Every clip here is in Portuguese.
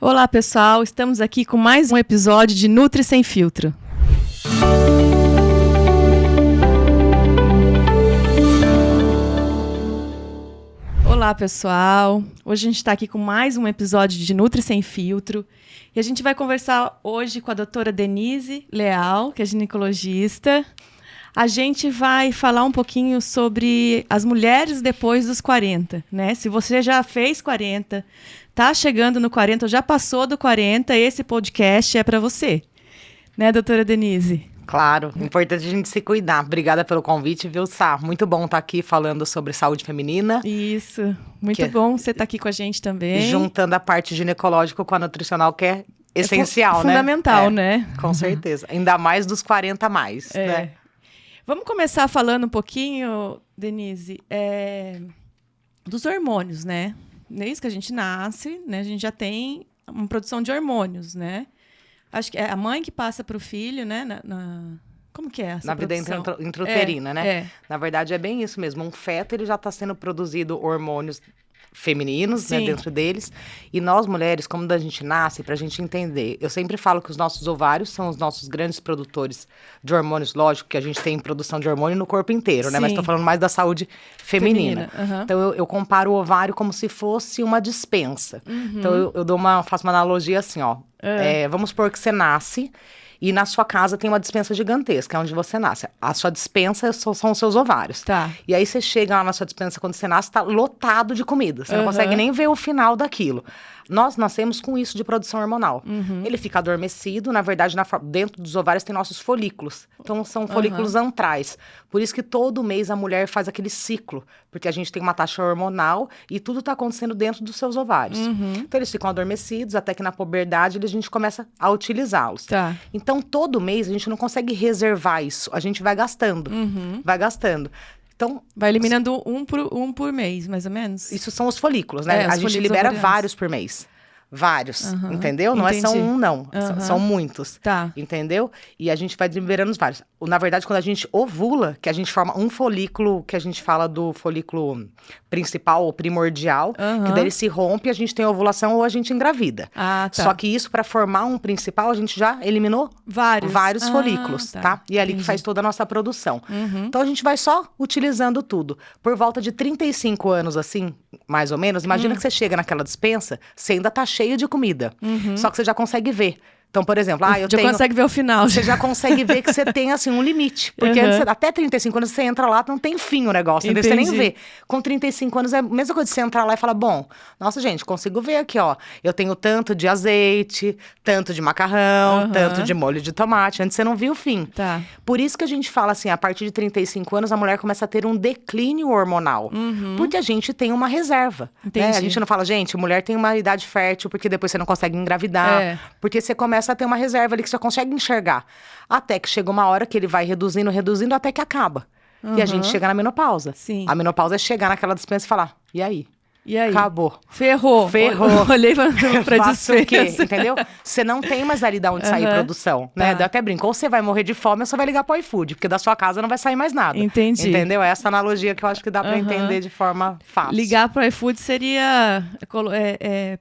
Olá, pessoal. Estamos aqui com mais um episódio de Nutri Sem Filtro. Olá, pessoal. Hoje a gente está aqui com mais um episódio de Nutri Sem Filtro. E a gente vai conversar hoje com a doutora Denise Leal, que é ginecologista. A gente vai falar um pouquinho sobre as mulheres depois dos 40, né? Se você já fez 40, tá chegando no 40, já passou do 40, esse podcast é para você. Né, doutora Denise? Claro, importante a gente se cuidar. Obrigada pelo convite, viu, Sá? Muito bom estar aqui falando sobre saúde feminina. Isso, muito bom você estar aqui com a gente também. Juntando a parte ginecológica com a nutricional, que é essencial, né? Fundamental, né? Com certeza. Ainda mais dos 40 a mais, né? Vamos começar falando um pouquinho, Denise, dos hormônios, né? Desde que a gente nasce, né, a gente já tem uma produção de hormônios, né? Acho que é a mãe que passa para o filho, né? Como que é essa Na vida intrauterina, né? Na verdade, é bem isso mesmo. Um feto, ele já está sendo produzido hormônios femininos, né, dentro deles. E nós, mulheres, como a gente nasce, pra gente entender. Eu sempre falo que os nossos ovários são os nossos grandes produtores de hormônios. Lógico que a gente tem produção de hormônio no corpo inteiro, né? Mas tô falando mais da saúde feminina. Uhum. Então, eu comparo o ovário como se fosse uma despensa. Uhum. Então, eu faço uma analogia assim, ó. Vamos supor que você nasce e na sua casa tem uma despensa gigantesca, onde você nasce. A sua despensa são os seus ovários. Tá. E aí você chega lá na sua despensa quando você nasce, tá lotado de comida. Você não consegue nem ver o final daquilo. Nós nascemos com isso de produção hormonal. Uhum. Ele fica adormecido, na verdade, dentro dos ovários tem nossos folículos. Então, são folículos antrais. Por isso que todo mês a mulher faz aquele ciclo. Porque a gente tem uma taxa hormonal e tudo está acontecendo dentro dos seus ovários. Uhum. Então, eles ficam adormecidos, até que na puberdade a gente começa a utilizá-los. Tá. Então, todo mês a gente não consegue reservar isso. A gente vai gastando. Uhum. Vai gastando. Então, vai eliminando um por mês, mais ou menos? Isso são os folículos, né? A gente libera ovarianos. Vários por mês. Vários, entendeu? Não é só um, não. São muitos, entendeu? E a gente vai liberando os vários. Na verdade, quando a gente ovula, que a gente forma um folículo, que a gente fala do folículo principal ou primordial, que daí ele se rompe, a gente tem ovulação ou a gente engravida. Ah, tá. Só que isso, para formar um principal, a gente já eliminou vários folículos, tá? E é ali que faz toda a nossa produção. Uhum. Então, a gente vai só utilizando tudo. Por volta de 35 anos, assim, mais ou menos, imagina que você chega naquela despensa, você ainda tá cheio de comida. Uhum. Só que você já consegue ver. Então, por exemplo, consegue ver o final. Você já consegue ver que você tem, assim, um limite. Porque até 35 anos você entra lá, não tem fim o negócio. Entendeu? Você nem vê. Com 35 anos é a mesma coisa de você entrar lá e falar, bom, nossa, gente, consigo ver aqui, ó. Eu tenho tanto de azeite, tanto de macarrão, tanto de molho de tomate. Antes você não viu o fim. Tá. Por isso que a gente fala assim, a partir de 35 anos, a mulher começa a ter um declínio hormonal. Porque a gente tem uma reserva. Né? A gente não fala, gente, mulher tem uma idade fértil, porque depois você não consegue engravidar. Porque você começa a ter uma reserva ali que você consegue enxergar. Até que chega uma hora que ele vai reduzindo, até que acaba. E a gente chega na menopausa. Sim. A menopausa é chegar naquela dispensa e falar, e aí? E aí? Acabou. Ferrou. Olhei pra desespero. O quê? Entendeu? Você não tem mais ali de onde sair produção, né? Eu até brinco, ou você vai morrer de fome ou você vai ligar pro iFood, porque da sua casa não vai sair mais nada. Entendi. Entendeu? Essa analogia que eu acho que dá pra entender de forma fácil. Ligar pro iFood seria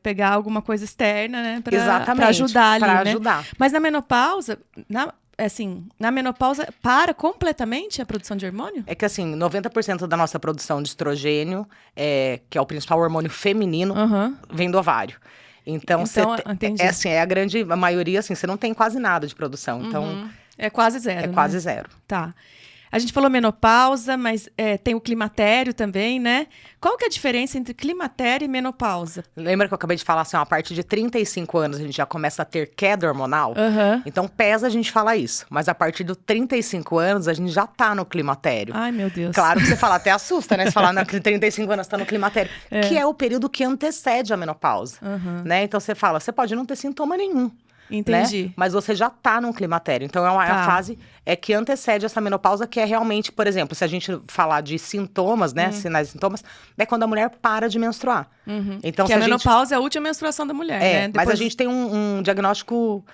pegar alguma coisa externa, né? Pra ajudar ali, pra né? ajudar. Mas na menopausa... na menopausa, para completamente a produção de hormônio? É que, assim, 90% da nossa produção de estrogênio, que é o principal hormônio feminino, vem do ovário. Então a maioria, assim, você não tem quase nada de produção. Então, é quase zero, né? Quase zero. Tá. A gente falou menopausa, mas tem o climatério também, né? Qual que é a diferença entre climatério e menopausa? Lembra que eu acabei de falar assim, ó, a partir de 35 anos a gente já começa a ter queda hormonal? Então, pesa a gente falar isso. Mas a partir dos 35 anos, a gente já tá no climatério. Ai, meu Deus. Claro que você fala, até assusta, né? Você falar que 35 anos tá no climatério. Que é o período que antecede a menopausa, né? Então, você fala, você pode não ter sintoma nenhum. Entendi. Né? Mas você já tá num climatério. Então, é a fase que antecede essa menopausa, que é realmente, por exemplo, se a gente falar de sintomas, né? Sinais e sintomas, é quando a mulher para de menstruar. Então, que a menopausa é a última menstruação da mulher, né? Mas a gente tem um diagnóstico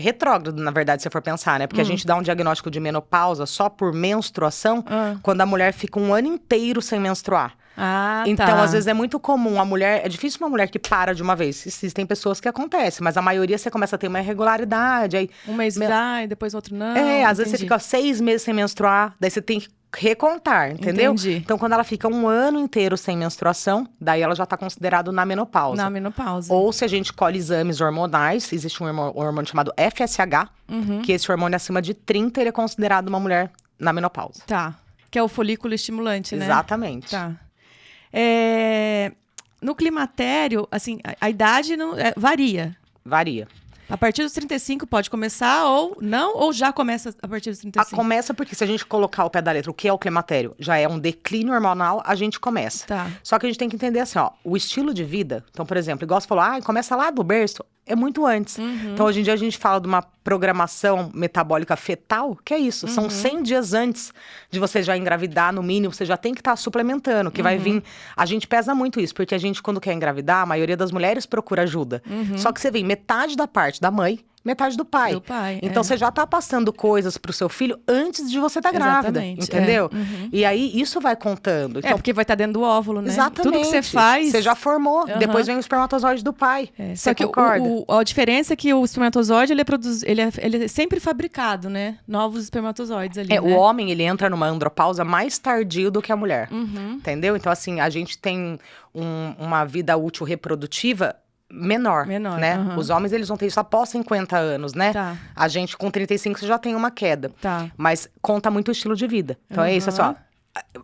retrógrado, na verdade, se for pensar, né? Porque a gente dá um diagnóstico de menopausa só por menstruação, quando a mulher fica um ano inteiro sem menstruar. Então, às vezes, é muito comum a mulher... É difícil uma mulher que para de uma vez. Existem pessoas que acontecem, mas a maioria você começa a ter uma irregularidade. Aí, um mês vai, depois outro não. Às vezes você fica 6 meses sem menstruar, daí você tem que recontar, entendeu? Entendi. Então, quando ela fica um ano inteiro sem menstruação, daí ela já tá considerada na menopausa. Na menopausa. Ou se a gente colhe exames hormonais, existe um hormônio chamado FSH, que esse hormônio acima de 30, ele é considerado uma mulher na menopausa. Tá. Que é o folículo estimulante, né? Exatamente. Tá. No climatério, assim, a idade não, varia. Varia. A partir dos 35 pode começar ou não? Ou já começa a partir dos 35? Começa porque se a gente colocar o pé da letra, o que é o climatério? Já é um declínio hormonal, a gente começa. Tá. Só que a gente tem que entender assim, ó, o estilo de vida. Então, por exemplo, igual você falou, começa lá do berço. É muito antes. Então, hoje em dia, a gente fala de uma programação metabólica fetal, que é isso. São 100 dias antes de você já engravidar, no mínimo, você já tem que estar suplementando, que vai vir... A gente pesa muito isso, porque a gente, quando quer engravidar, a maioria das mulheres procura ajuda. Só que você vem metade da parte da mãe, metade do pai. Então, você já tá passando coisas pro seu filho antes de você estar grávida, entendeu? E aí, isso vai contando. Então, porque vai estar dentro do óvulo, né? Exatamente. Tudo que você faz... Você já formou. Depois vem o espermatozoide do pai. Só que a diferença é que o espermatozoide, ele é sempre fabricado, né? Novos espermatozoides ali, né? O homem, ele entra numa andropausa mais tardio do que a mulher. Entendeu? Então, assim, a gente tem uma vida útil reprodutiva menor, né? Os homens, eles vão ter isso após 50 anos, né? Tá. A gente, com 35, você já tem uma queda. Tá. Mas conta muito o estilo de vida. Então, é isso, assim, ó.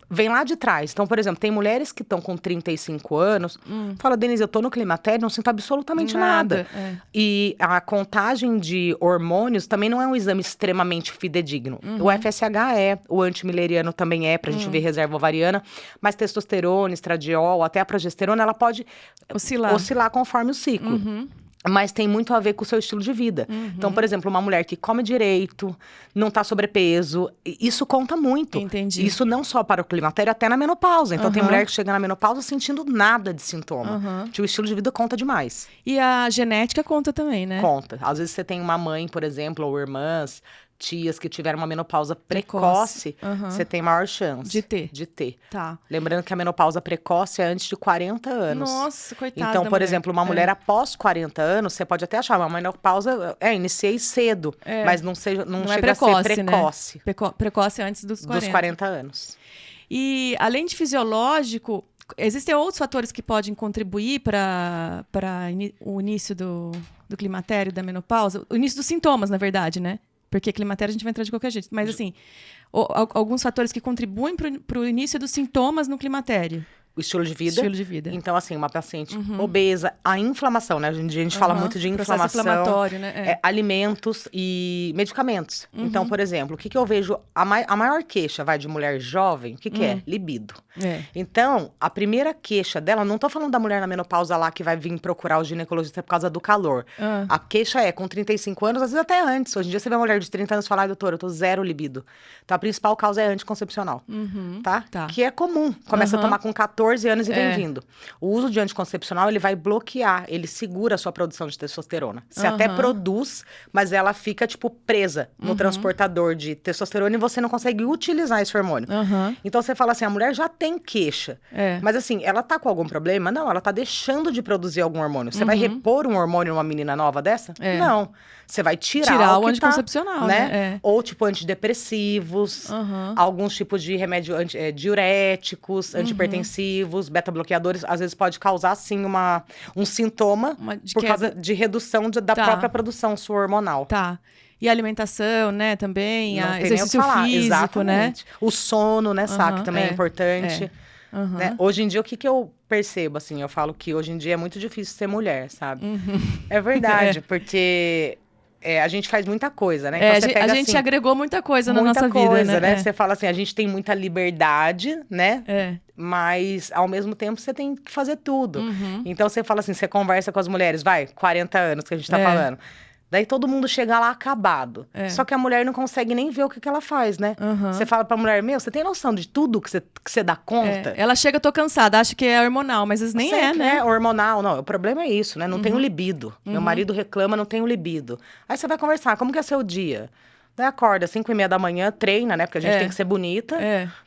Vem lá de trás. Então, por exemplo, tem mulheres que estão com 35 anos, fala, Denise, eu tô no climatério, não sinto absolutamente nada. E a contagem de hormônios também não é um exame extremamente fidedigno. O FSH o antimileriano também pra gente ver reserva ovariana, mas testosterona, estradiol, até a progesterona, ela pode oscilar conforme o ciclo. Mas tem muito a ver com o seu estilo de vida. Então, por exemplo, uma mulher que come direito, não tá sobrepeso, isso conta muito. Entendi. Isso não só para o climatério, até na menopausa. Então, tem mulher que chega na menopausa sentindo nada de sintoma. O estilo de vida conta demais. E a genética conta também, né? Conta. Às vezes você tem uma mãe, por exemplo, ou irmãs, tias que tiveram uma menopausa precoce, você tem maior chance de ter. Tá. Lembrando que a menopausa precoce é antes de 40 anos. Nossa, coitada. Então, por exemplo, uma mulher após 40 anos, você pode até achar uma menopausa, iniciei cedo, mas não chega precoce, a ser precoce. Né? Precoce antes dos 40. Dos 40 anos. E, além de fisiológico, existem outros fatores que podem contribuir para o início do climatério, da menopausa? O início dos sintomas, na verdade, né? Porque climatério a gente vai entrar de qualquer jeito. Mas, assim, alguns fatores que contribuem para o início dos sintomas no climatério. O estilo de vida. Estilo de vida. Então, assim, uma paciente obesa, a inflamação, né? A gente fala muito de inflamação. Processo inflamatório, né? Alimentos e medicamentos. Então, por exemplo, o que eu vejo? A maior queixa, de mulher jovem, o que é? Libido. Então, a primeira queixa dela, não tô falando da mulher na menopausa lá que vai vir procurar o ginecologista por causa do calor. A queixa é, com 35 anos, às vezes até antes. Hoje em dia, você vê uma mulher de 30 anos falar, doutora, eu tô zero libido. Então, a principal causa é anticoncepcional. Tá? Que é comum. Começa a tomar com 14 anos e vem vindo. O uso de anticoncepcional, ele vai bloquear, ele segura a sua produção de testosterona. Você até produz, mas ela fica, presa no transportador de testosterona e você não consegue utilizar esse hormônio. Então, você fala assim, a mulher já tem queixa. Mas assim, ela tá com algum problema? Não, ela tá deixando de produzir algum hormônio. Você vai repor um hormônio numa menina nova dessa? Não. Você vai tirar o anticoncepcional, né? Ou, antidepressivos, alguns tipos de remédio diuréticos, antihipertensivos, beta-bloqueadores. Às vezes pode causar, sim, um sintoma por causa de redução da própria produção sua hormonal. Tá. E a alimentação, né, também. Não exercício físico, exatamente, né? O sono, né, que também é importante. Né? Hoje em dia, o que eu percebo, assim? Eu falo que hoje em dia é muito difícil ser mulher, sabe? É verdade, porque... a gente faz muita coisa, né? Então, a gente agregou muita coisa na nossa vida, né? Você fala assim, a gente tem muita liberdade, né? Mas, ao mesmo tempo, você tem que fazer tudo. Então, você fala assim, você conversa com as mulheres, 40 anos que a gente tá falando. Daí todo mundo chega lá acabado. Só que a mulher não consegue nem ver o que ela faz, né? Você fala pra mulher, você tem noção de tudo que você dá conta? Ela chega, tô cansada, acha que é hormonal, mas às vezes nem né? É hormonal, não. O problema é isso, né? Não tenho libido. Meu marido reclama, não tenho libido. Aí você vai conversar, como que é seu dia? Daí acorda 5h30 da manhã, treina, né? Porque a gente tem que ser bonita,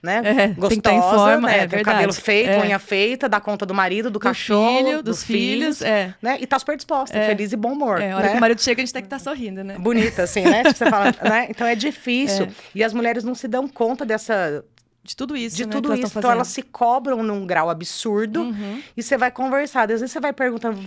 né? Gostosa, tem que estar em forma, né? Ter cabelo feito, unha feita, dar conta do marido, do cachorro, dos filhos, né? E tá super disposta, feliz e bom humor. A hora que o marido chega, a gente tem que estar sorrindo, né? Bonita, assim, né? Tipo, você fala, né? Então é difícil. E as mulheres não se dão conta de tudo isso, de né, tudo isso. Então, elas se cobram num grau absurdo. E você vai conversar. Às vezes, você vai perguntando,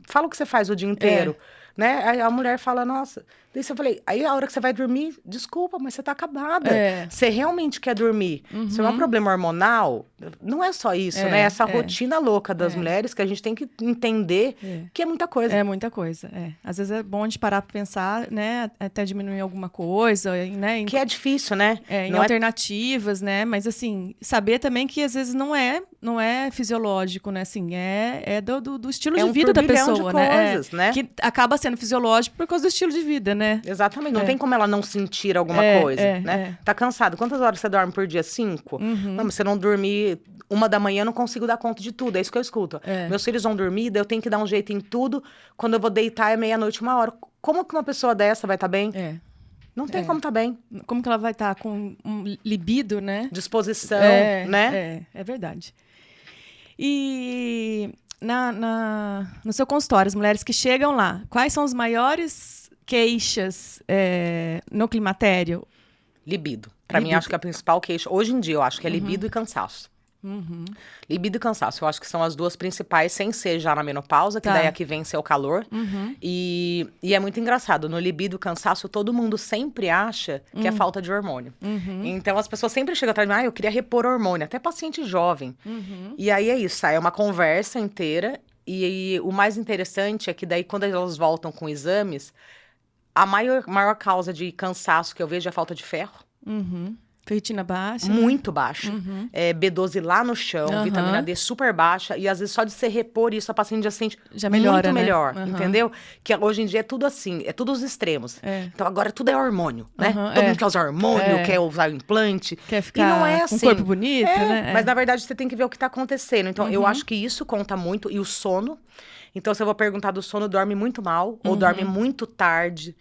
fala o que você faz o dia inteiro. Né? Aí a mulher fala, nossa... Daí eu falei, aí a hora que você vai dormir, desculpa, mas você tá acabada. Você realmente quer dormir. Se é um problema hormonal, não é só isso, né? Essa rotina louca das mulheres que a gente tem que entender que é muita coisa. É muita coisa, Às vezes é bom a gente parar pra pensar, né? Até diminuir alguma coisa, né? Que é difícil, né? Em alternativas, né? Mas assim, saber também que às vezes não é fisiológico, né? Assim, é do estilo de vida da pessoa, de coisas, né? Que acaba sendo fisiológico por causa do estilo de vida, né? Exatamente, não tem como ela não sentir alguma coisa, né? Tá cansado. Quantas horas você dorme por dia? 5? Não, mas se não dormir 1 da manhã, eu não consigo dar conta de tudo. É isso que eu escuto. Meus filhos vão dormir, daí eu tenho que dar um jeito em tudo. Quando eu vou deitar é 00:30, 1h. Como que uma pessoa dessa vai estar bem? Não tem como estar bem. Como que ela vai estar com um libido, né? Disposição, né? É verdade. E no seu consultório, as mulheres que chegam lá, quais são os maiores queixas no climatério? Libido. Pra mim, acho que a principal queixa, hoje em dia, eu acho que é libido e cansaço. Libido e cansaço, eu acho que são as duas principais, sem ser já na menopausa, que daí a que vem ser o calor. E é muito engraçado, no libido e cansaço, todo mundo sempre acha que é falta de hormônio. Então, as pessoas sempre chegam atrás de mim, eu queria repor hormônio, até paciente jovem. E aí é isso, é uma conversa inteira. E o mais interessante é que daí, quando elas voltam com exames, a maior causa de cansaço que eu vejo é a falta de ferro. Ferritina baixa. Muito baixa. B12 lá no chão, vitamina D super baixa. E às vezes só de você repor isso, a paciente já sente melhora, muito melhor, entendeu? Que hoje em dia é tudo assim, é tudo os extremos. Então agora tudo é hormônio, né? Todo mundo quer usar hormônio, quer usar implante. Quer ficar e não é assim. com um corpo bonito, né? Mas na verdade você tem que ver o que tá acontecendo. Então eu acho que isso conta muito. E o sono. Então se eu vou perguntar do sono, dorme muito mal ou dorme muito tarde.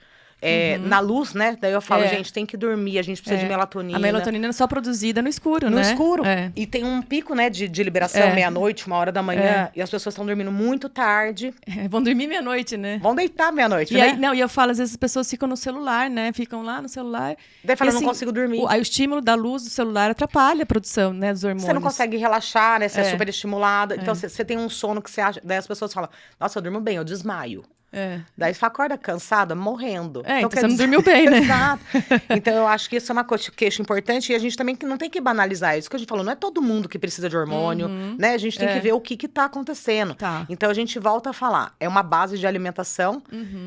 Na luz, né? Daí eu falo, gente, tem que dormir, a gente precisa de melatonina. A melatonina é só produzida no escuro, né? No escuro. E tem um pico, né, de liberação, 00:30, 1h, e as pessoas estão dormindo muito tarde. Vão dormir 00:00, né? Vão deitar 00:00, né? Aí, e eu falo, às vezes as pessoas ficam no celular, né? Ficam lá no celular. Daí fala, eu não consigo dormir. Aí o estímulo da luz do celular atrapalha a produção, né, dos hormônios. Você não consegue relaxar, né? Você é super estimulada. Então, você tem um sono que você acha... Daí as pessoas falam, nossa, eu durmo bem, eu desmaio. Daí você acorda cansada, morrendo. Então você não dormiu bem, né? Exato. Então eu acho que isso é uma queixa importante e a gente também não tem que banalizar isso. Que a gente falou, não é todo mundo que precisa de hormônio, né? A gente tem que ver o que tá acontecendo. Então a gente volta a falar, é uma base de alimentação,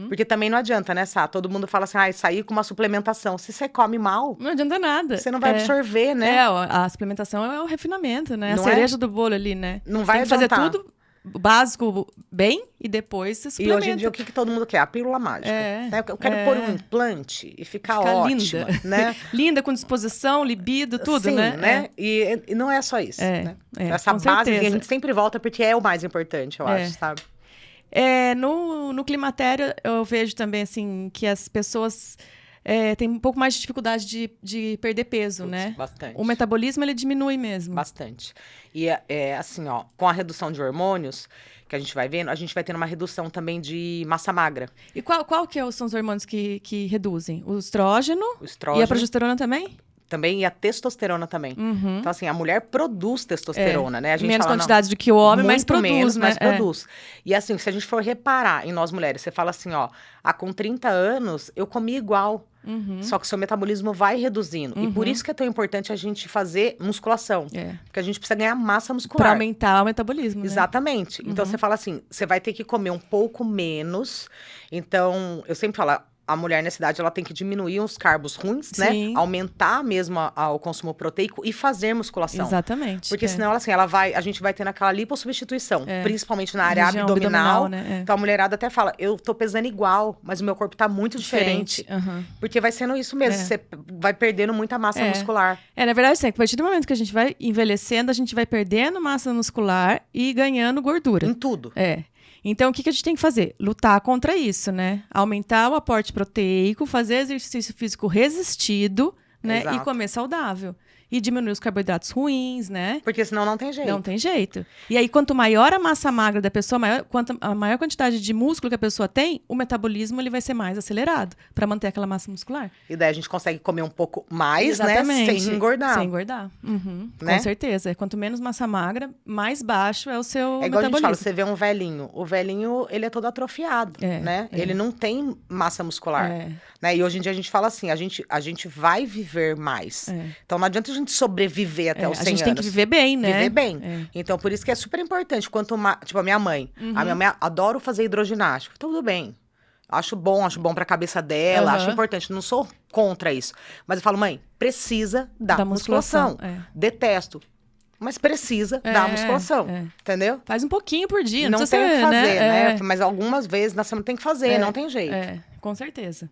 porque também não adianta, né, Sá? Todo mundo fala assim, sair com uma suplementação. Se você come mal... Não adianta nada. Você não vai absorver, né? A suplementação é o refinamento, né? Não a cereja do bolo ali, né? Não vai adiantar. Fazer tudo... básico bem e depois você suplementa. E hoje em dia, o que todo mundo quer? A pílula mágica. Né? Eu quero pôr um implante e ficar ótima, linda. Né? Linda, com disposição, libido, tudo, sim, né? E não é só isso, né? Essa base que a gente sempre volta porque é o mais importante, eu acho, sabe? No climatério, eu vejo também, assim, que as pessoas... tem um pouco mais de dificuldade de perder peso, né? Bastante. O metabolismo, ele diminui mesmo. Bastante. E assim, ó, com a redução de hormônios, que a gente vai vendo, a gente vai tendo uma redução também de massa magra. E qual que são os hormônios que reduzem? O estrógeno? E a progesterona também? Também, e a testosterona também. Então, assim, a mulher produz testosterona, né? A gente menos fala, quantidade do que o homem, mas produz, menos, né? Mas produz. E assim, se a gente for reparar em nós mulheres, você fala assim, ó, com 30 anos, eu comi igual. Só que seu metabolismo vai reduzindo. E por isso que é tão importante a gente fazer musculação. Porque a gente precisa ganhar massa muscular. Pra aumentar o metabolismo, né? Exatamente. Então, você fala assim, você vai ter que comer um pouco menos. Então, eu sempre falo... A mulher nessa idade, ela tem que diminuir os carbos ruins, né? Aumentar mesmo o consumo proteico e fazer musculação. Exatamente. Porque senão, assim, a gente vai tendo aquela lipossubstituição. Principalmente na área abdominal. Né? Então, a mulherada até fala, eu tô pesando igual, mas o meu corpo tá muito diferente. Porque vai sendo isso mesmo, você vai perdendo muita massa muscular. Na verdade, assim, a partir do momento que a gente vai envelhecendo, a gente vai perdendo massa muscular e ganhando gordura. Em tudo. Então, o que a gente tem que fazer? Lutar contra isso, né? Aumentar o aporte proteico, fazer exercício físico resistido, né? E comer saudável. E diminuir os carboidratos ruins, né? Porque senão não tem jeito. Não tem jeito. E aí, quanto maior a massa magra da pessoa, quanto a maior quantidade de músculo que a pessoa tem, o metabolismo ele vai ser mais acelerado para manter aquela massa muscular. E daí a gente consegue comer um pouco mais, né? Sem engordar. Sem engordar. Né? Com certeza. Quanto menos massa magra, mais baixo é o seu metabolismo. Igual a gente fala, você vê um velhinho. O velhinho, ele é todo atrofiado, né? Ele não tem massa muscular. Né? E hoje em dia a gente fala assim, a gente vai viver mais. Então não adianta a gente sobreviver até os 100 anos. A gente tem que viver bem, né? Viver bem. Então, por isso que é super importante. Tipo, a minha mãe. A minha mãe adora fazer hidroginástica. Tudo bem. Acho bom pra cabeça dela. Acho importante. Não sou contra isso. Mas eu falo, mãe, precisa da musculação. Detesto. Mas precisa da musculação. Entendeu? Faz um pouquinho por dia. Não tem o que fazer, né? Mas algumas vezes na semana tem que fazer. Não tem jeito. Com certeza.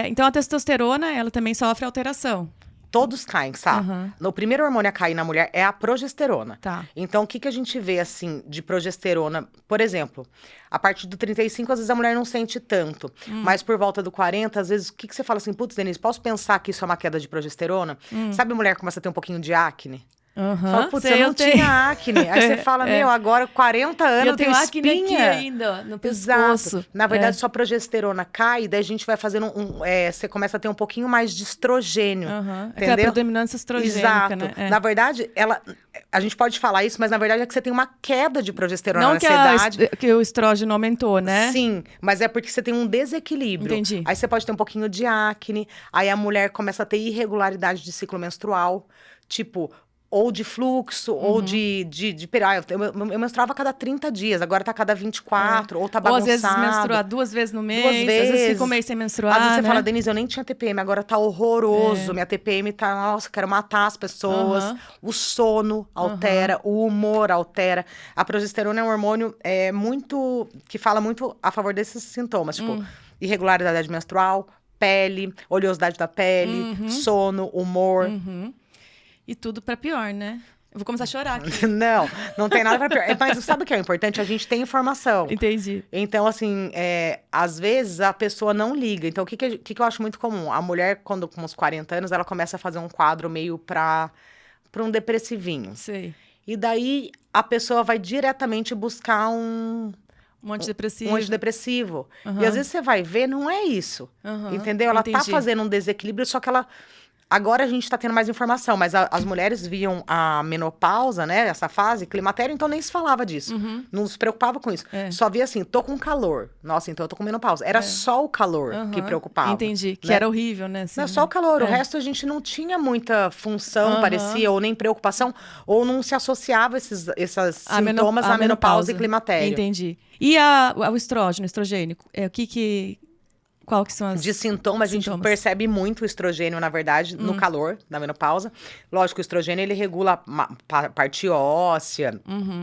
Então, a testosterona, ela também sofre alteração. Todos caem, sabe? O primeiro hormônio a cair na mulher é a progesterona. Tá. Então, o que a gente vê, assim, de progesterona? Por exemplo, a partir do 35, às vezes a mulher não sente tanto. Mas por volta do 40, às vezes, o que você fala assim? Putz, Denise, posso pensar que isso é uma queda de progesterona? Sabe a mulher que começa a ter um pouquinho de acne? Fala, putz, eu não tinha acne. Aí você fala, agora 40 anos eu tenho acne aqui ainda, no pescoço. Exato. Na verdade, sua progesterona cai, daí a gente vai fazendo você começa a ter um pouquinho mais de estrogênio. Entendeu? Aquela predominância estrogênica, exato. Né? Na verdade, a gente pode falar isso, mas na verdade é que você tem uma queda de progesterona não nessa idade. Que o estrógeno aumentou, né? Sim, mas é porque você tem um desequilíbrio. Entendi. Aí você pode ter um pouquinho de acne, aí a mulher começa a ter irregularidade de ciclo menstrual, tipo... Ou de fluxo, ou de eu menstruava a cada 30 dias, agora tá a cada 24, ou tá bagunçado. Ou às vezes menstruar 2 vezes no mês, às vezes fica um mês sem menstruar, às vezes você né? fala, Denise, eu nem tinha TPM, agora tá horroroso, minha TPM tá, nossa, quero matar as pessoas. O sono altera, o humor altera. A progesterona é um hormônio que fala muito a favor desses sintomas, tipo, irregularidade menstrual, pele, oleosidade da pele, sono, humor. E tudo pra pior, né? Eu vou começar a chorar aqui. Não tem nada pra pior. Mas sabe o que é importante? A gente tem informação. Entendi. Então, assim, às vezes a pessoa não liga. Então, o que eu acho muito comum? A mulher, quando com uns 40 anos, ela começa a fazer um quadro meio pra um depressivinho. Sei. E daí, a pessoa vai diretamente buscar um antidepressivo. Um antidepressivo. E às vezes você vai ver, não é isso. Entendeu? Ela tá fazendo um desequilíbrio, só que ela... Agora a gente tá tendo mais informação, mas as mulheres viam a menopausa, né? Essa fase, climatério, então nem se falava disso. Não se preocupava com isso. Só via assim, tô com calor. Nossa, então eu tô com menopausa. Era só o calor que preocupava. Entendi, que né? era horrível, né? Assim, não, só o calor. O resto a gente não tinha muita função, parecia, ou nem preocupação, ou não se associava esses sintomas à menopausa e climatério. Entendi. E o estrogênico? Qual que são as... De sintomas, a gente percebe muito o estrogênio, na verdade, no calor da menopausa. Lógico, o estrogênio, ele regula a parte óssea,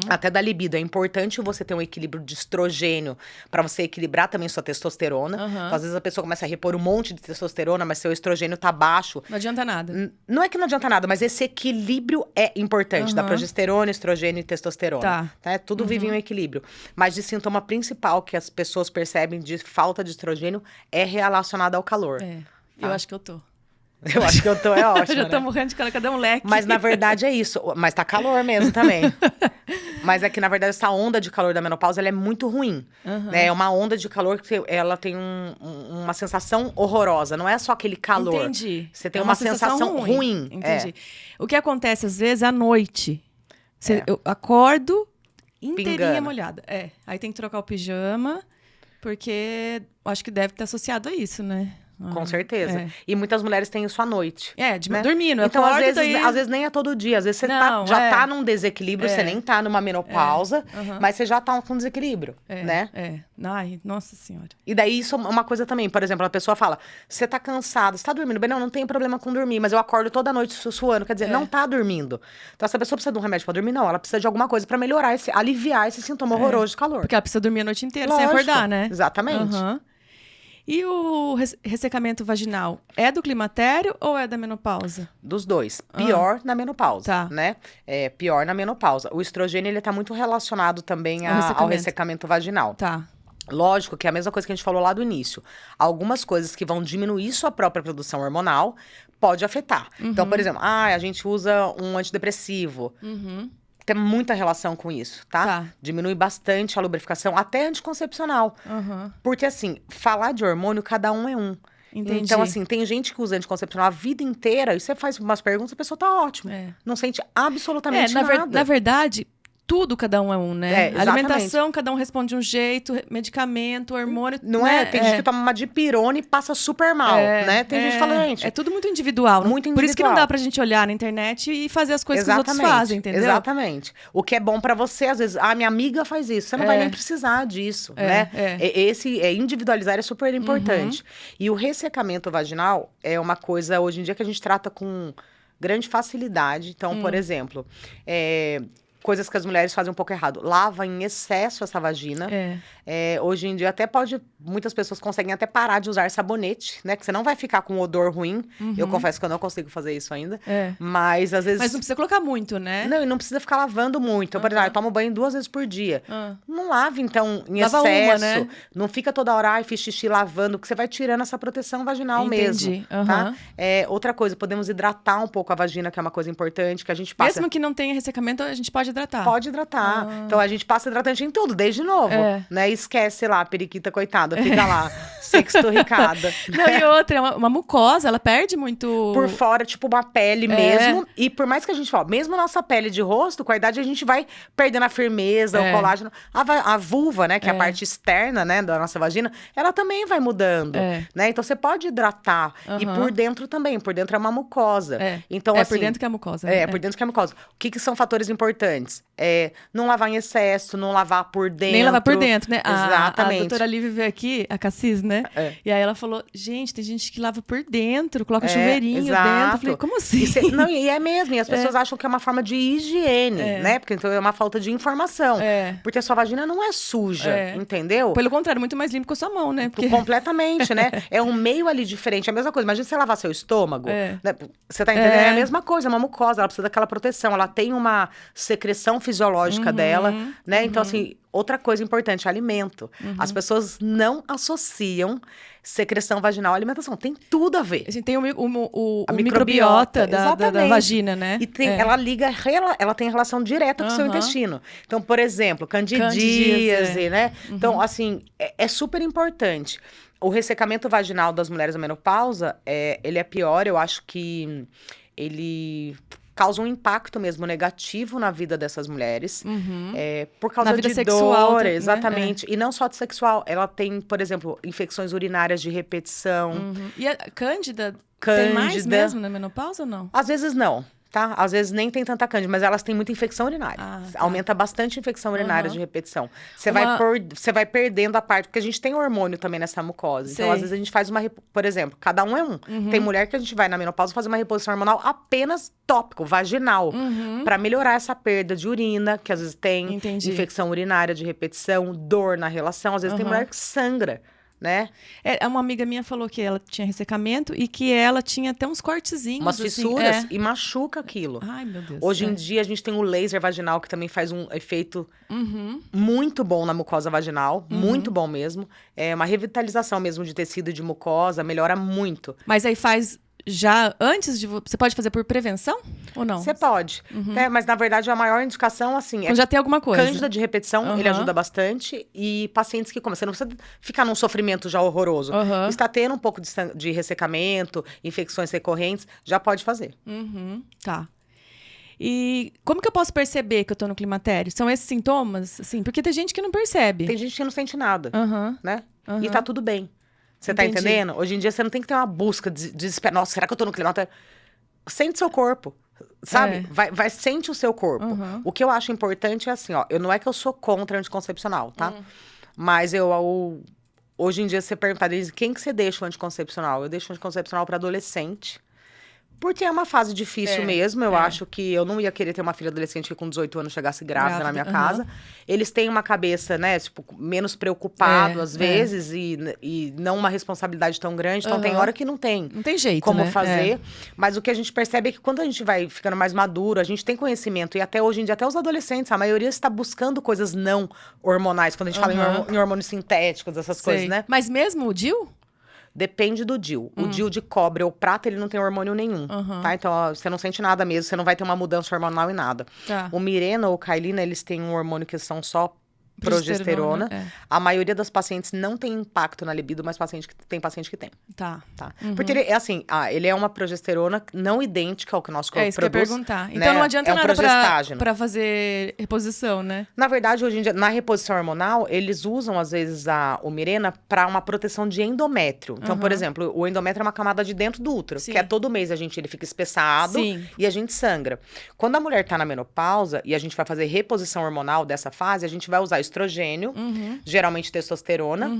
até da libido. É importante você ter um equilíbrio de estrogênio para você equilibrar também sua testosterona. Então, às vezes a pessoa começa a repor um monte de testosterona, mas seu estrogênio tá baixo. Não adianta nada. Não é que não adianta nada, mas esse equilíbrio é importante, da progesterona, estrogênio e testosterona. Tá? Tudo vive em um equilíbrio. Mas de sintoma principal que as pessoas percebem de falta de estrogênio é relacionada ao calor. Eu acho que eu tô. Eu acho que eu tô, é ótimo. Eu já tô morrendo de calor, cadê um leque? Mas na verdade é isso. Mas tá calor mesmo também. Mas é que, na verdade, essa onda de calor da menopausa, ela é muito ruim. Né? É uma onda de calor que ela tem uma sensação horrorosa. Não é só aquele calor. Entendi. Você tem uma sensação ruim. Entendi. O que acontece, às vezes, à noite. Eu acordo inteirinha molhada. Aí tem que trocar o pijama... Porque acho que deve estar associado a isso, né? Com certeza. E muitas mulheres têm isso à noite. Dormindo. Então, às vezes nem é todo dia. Às vezes você já tá num desequilíbrio, você nem tá numa menopausa, mas você já tá com desequilíbrio, né? Ai, nossa senhora. E daí, isso é uma coisa também. Por exemplo, a pessoa fala, você tá cansada, você tá dormindo bem? Não tem problema com dormir, mas eu acordo toda noite suando. Quer dizer, não tá dormindo. Então, essa pessoa precisa de um remédio pra dormir? Não, ela precisa de alguma coisa pra melhorar, aliviar esse sintoma horroroso de calor. Porque ela precisa dormir a noite inteira sem acordar, né? Exatamente. E o ressecamento vaginal é do climatério ou é da menopausa? Dos dois. Pior na menopausa, né? Pior na menopausa. O estrogênio, ele tá muito relacionado também ao ressecamento vaginal. Tá. Lógico que é a mesma coisa que a gente falou lá do início. Algumas coisas que vão diminuir sua própria produção hormonal pode afetar. Então, por exemplo, a gente usa um antidepressivo. Tem muita relação com isso, tá? Diminui bastante a lubrificação, até anticoncepcional. Porque, assim, falar de hormônio, cada um é um. Entendi. Então, assim, tem gente que usa anticoncepcional a vida inteira, e você faz umas perguntas, a pessoa tá ótima. Não sente absolutamente nada. Na verdade, tudo cada um é um, né? Alimentação, cada um responde de um jeito, medicamento, hormônio. Não é? Tem gente que toma uma dipirona e passa super mal, né? Tem gente que fala, gente... É tudo muito individual. Muito individual. Por isso que não dá pra gente olhar na internet e fazer as coisas que os outros fazem, entendeu? Exatamente. O que é bom pra você, às vezes, minha amiga faz isso. Você não vai nem precisar disso, né? Individualizar é super importante. E o ressecamento vaginal é uma coisa, hoje em dia, que a gente trata com grande facilidade. Então, por exemplo... coisas que as mulheres fazem um pouco errado. Lava em excesso essa vagina. Hoje em dia até muitas pessoas conseguem até parar de usar sabonete, né? Que você não vai ficar com um odor ruim. Eu confesso que eu não consigo fazer isso ainda. Mas às vezes... Mas não precisa colocar muito, né? Não, e não precisa ficar lavando muito. Então, por exemplo, eu tomo banho 2 vezes por dia. Não lave, então, em excesso. Uma, né? Não fica toda hora, fiz xixi lavando, porque você vai tirando essa proteção vaginal mesmo. Tá? Outra coisa, podemos hidratar um pouco a vagina, que é uma coisa importante, que a gente passa... Mesmo que não tenha ressecamento, a gente pode hidratar. Pode hidratar. Então, a gente passa hidratante em tudo, desde novo. Né? E esquece lá, a periquita, coitada, fica lá, sextorricada. Não, e outra, uma mucosa, ela perde muito... Por fora, tipo uma pele mesmo. E por mais que a gente fale, mesmo nossa pele de rosto, com a idade a gente vai perdendo a firmeza, o colágeno. A vulva, né, que é a parte externa, né, da nossa vagina, ela também vai mudando, né? Então, você pode hidratar. E por dentro também, por dentro é uma mucosa. Então, assim, por dentro que é a mucosa. Por dentro que é a mucosa. O que são fatores importantes? Não lavar em excesso, não lavar por dentro. Nem lavar por dentro, né? Exatamente. A doutora Lívia veio aqui, a Cassis, né? E aí ela falou, gente, tem gente que lava por dentro, coloca chuveirinho dentro. Eu falei, como assim? E é mesmo, e as pessoas acham que é uma forma de higiene, né? Porque então é uma falta de informação. Porque a sua vagina não é suja, entendeu? Pelo contrário, muito mais limpo que a sua mão, né? Porque... Completamente, né? É um meio ali diferente, é a mesma coisa. Imagina você lavar seu estômago, né? Você tá entendendo? É a mesma coisa, é uma mucosa, ela precisa daquela proteção, ela tem uma secreção fisiológica dela, né? Então, assim, outra coisa importante, alimento. As pessoas não associam secreção vaginal à alimentação. Tem tudo a ver. Assim, tem a microbiota da vagina, né? E ela tem relação direta com o seu intestino. Então, por exemplo, candidíase, né? Então, assim, é super importante. O ressecamento vaginal das mulheres na menopausa, ele é pior, eu acho que ele... causa um impacto mesmo negativo na vida dessas mulheres. Por causa de dor, exatamente. E não só de sexual. Ela tem, por exemplo, infecções urinárias de repetição. E a cândida tem mais mesmo na menopausa ou não? Às vezes não. Tá? Às vezes nem tem tanta cândida, mas elas têm muita infecção urinária. Aumenta bastante a infecção urinária de repetição. Você vai perdendo a parte, porque a gente tem hormônio também nessa mucosa. Então, às vezes, a gente faz por exemplo, cada um é um. Tem mulher que a gente vai na menopausa fazer uma reposição hormonal apenas tópico, vaginal, pra melhorar essa perda de urina, que às vezes tem infecção urinária de repetição, dor na relação. Às vezes tem mulher que sangra. Né? Uma amiga minha falou que ela tinha ressecamento e que ela tinha até uns cortezinhos. Umas fissuras e machuca aquilo. Ai, meu Deus. Hoje em dia a gente tem o laser vaginal que também faz um efeito muito bom na mucosa vaginal. Muito bom mesmo. É uma revitalização mesmo de tecido de mucosa, melhora muito. Mas aí faz... já antes de... Você pode fazer por prevenção ou não? Você pode. Né? Mas, na verdade, a maior indicação, assim... Então já tem alguma coisa. Cândida de repetição, ele ajuda bastante. E pacientes que começam... Você não precisa ficar num sofrimento já horroroso. Está tendo um pouco de ressecamento, infecções recorrentes, já pode fazer. Tá. E como que eu posso perceber que eu tô no climatério? São esses sintomas? Assim, porque tem gente que não percebe. Tem gente que não sente nada, né? E tá tudo bem. Você tá entendendo? Hoje em dia, você não tem que ter uma busca de desespero. Nossa, será que eu tô no climatério? Sente seu corpo, sabe? Sente o seu corpo. O que eu acho importante é assim, ó. Não é que eu sou contra anticoncepcional, tá? Mas hoje em dia, você perguntar, quem que você deixa o anticoncepcional? Eu deixo o anticoncepcional para adolescente. Porque é uma fase difícil mesmo. Eu acho que eu não ia querer ter uma filha adolescente que com 18 anos chegasse grávida na minha casa. Eles têm uma cabeça, né, tipo, menos preocupado às vezes e não uma responsabilidade tão grande. Então tem hora que não tem. Não tem jeito, como fazer. Mas o que a gente percebe é que quando a gente vai ficando mais maduro, a gente tem conhecimento. E até hoje em dia, até os adolescentes, a maioria está buscando coisas não hormonais. Quando a gente fala em hormônios sintéticos, essas coisas, né? Mas mesmo o DIU? Depende do DIU. O DIU de cobre ou prata, ele não tem hormônio nenhum, tá? Então, ó, você não sente nada mesmo, você não vai ter uma mudança hormonal em nada. Tá. O Mirena ou o Cailina, eles têm um hormônio que são só progesterona. A maioria das pacientes não tem impacto na libido, mas tem paciente que tem. Tá. Porque ele é assim, ele é uma progesterona não idêntica ao que o nosso corpo produz. É isso que eu ia perguntar. Então não adianta nada pra fazer reposição, né? Na verdade, hoje em dia, na reposição hormonal, eles usam, às vezes, o Mirena pra uma proteção de endométrio. Então, por exemplo, o endométrio é uma camada de dentro do útero, que é todo mês ele fica espessado e a gente sangra. Quando a mulher tá na menopausa e a gente vai fazer reposição hormonal dessa fase, a gente vai usar estrogênio, geralmente testosterona.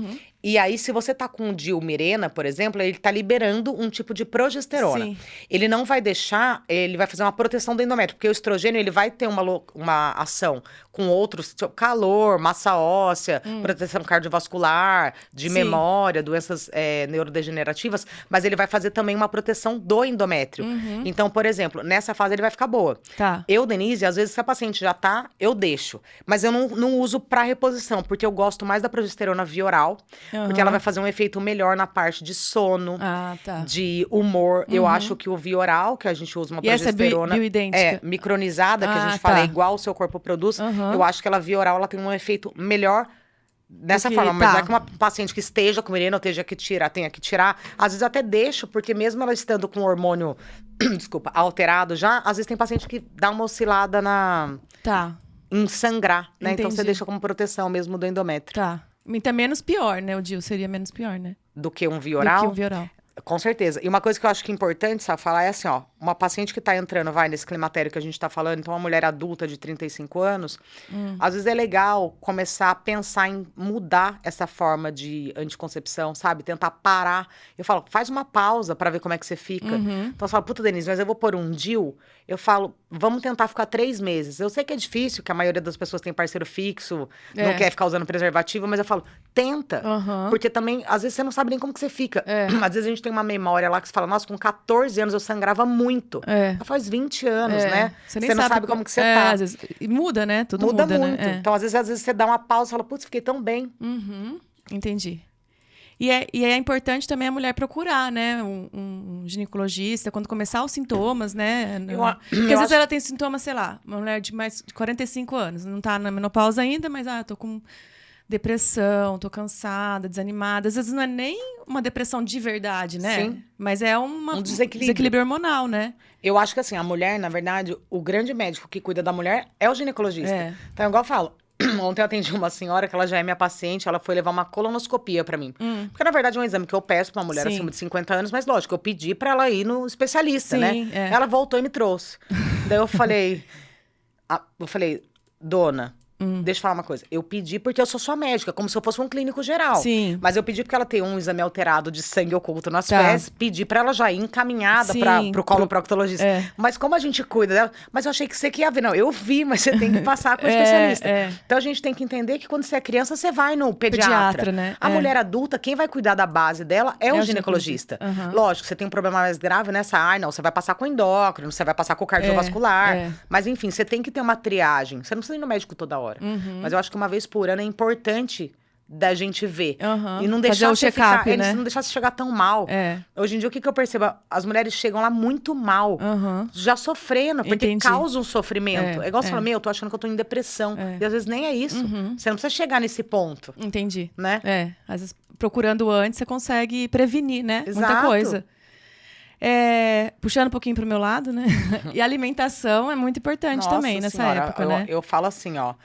E aí, se você tá com o DIU Mirena, por exemplo, ele tá liberando um tipo de progesterona. Sim. Ele não vai deixar, ele vai fazer uma proteção do endométrio, porque o estrogênio, ele vai ter uma ação com outros, tipo, calor, massa óssea, proteção cardiovascular, de memória, doenças neurodegenerativas, mas ele vai fazer também uma proteção do endométrio. Então, por exemplo, nessa fase ele vai ficar boa. Tá. Eu, Denise, às vezes se a paciente já tá, eu deixo. Mas eu não uso pra reposição, porque eu gosto mais da progesterona via oral, porque ela vai fazer um efeito melhor na parte de sono, de humor. Eu acho que o via oral, que a gente usa uma progesterona micronizada, que a gente fala é igual o seu corpo produz, eu acho que ela via oral, ela tem um efeito melhor dessa forma. Mas não é que uma paciente que esteja com Mirena ou tenha que tirar. Às vezes eu até deixo, porque mesmo ela estando com o hormônio, alterado já, às vezes tem paciente que dá uma oscilada em sangrar, né? Entendi. Então você deixa como proteção mesmo do endométrio. Tá. Então menos pior, né? O DIU seria menos pior, né? Do que um via oral? Do que um via oral. Com certeza. E uma coisa que eu acho que é importante, sabe, falar é assim, ó, uma paciente que tá entrando, nesse climatério que a gente tá falando, então uma mulher adulta de 35 anos, às vezes é legal começar a pensar em mudar essa forma de anticoncepção, sabe? Tentar parar. Eu falo, faz uma pausa pra ver como é que você fica. Então você fala, puta, Denise, mas eu vou pôr um DIU. Eu falo, vamos tentar ficar 3 meses. Eu sei que é difícil, que a maioria das pessoas tem parceiro fixo, não quer ficar usando preservativo, mas eu falo, tenta. Porque também, às vezes você não sabe nem como que você fica. Às vezes a gente tem uma memória lá que você fala, nossa, com 14 anos eu sangrava muito. Faz 20 anos, né? Você não sabe como que você tá. Às vezes, muda, né? Tudo muda muito. Né? Então, às vezes você dá uma pausa e fala, putz, fiquei tão bem. Entendi. E é importante também a mulher procurar, né? Um ginecologista, quando começar os sintomas, né? Porque às vezes ela tem sintomas, sei lá, uma mulher de mais de 45 anos, não tá na menopausa ainda, mas tô com depressão, tô cansada, desanimada. Às vezes não é nem uma depressão de verdade, né? Sim. Mas é um desequilíbrio hormonal, né? Eu acho que assim, a mulher, na verdade, o grande médico que cuida da mulher é o ginecologista. Então, igual eu falo, ontem eu atendi uma senhora que ela já é minha paciente, ela foi levar uma colonoscopia pra mim. Porque, na verdade, é um exame que eu peço pra uma mulher acima de 50 anos, mas lógico, eu pedi pra ela ir no especialista, né? Ela voltou e me trouxe. Daí eu falei, dona, deixa eu falar uma coisa. Eu pedi porque eu sou sua médica, como se eu fosse um clínico geral. Sim. Mas eu pedi porque ela tem um exame alterado de sangue oculto nas fezes. Pedi pra ela já ir encaminhada pro coloproctologista. Mas como a gente cuida dela... Mas eu achei que você que ia ver. Não, eu vi, mas você tem que passar com o especialista. Então a gente tem que entender que quando você é criança, você vai no pediatra. Né? A mulher adulta, quem vai cuidar da base dela é o ginecologista. Lógico, você tem um problema mais grave nessa... não, você vai passar com endócrino, você vai passar com o cardiovascular. Mas enfim, você tem que ter uma triagem. Você não precisa ir no médico toda hora. Mas eu acho que uma vez por ano é importante da gente ver. E não deixar você ficar, né? Não deixar você chegar tão mal. Hoje em dia, o que eu percebo? As mulheres chegam lá muito mal. Já sofrendo, porque causa um sofrimento. É igual você fala, eu tô achando que eu tô em depressão. E às vezes nem é isso. Você não precisa chegar nesse ponto. Entendi. Né? Às vezes, procurando antes, você consegue prevenir, né? Exato. Muita coisa. Puxando um pouquinho pro meu lado, né? E a alimentação é muito importante também nessa época, né? Eu falo assim, ó.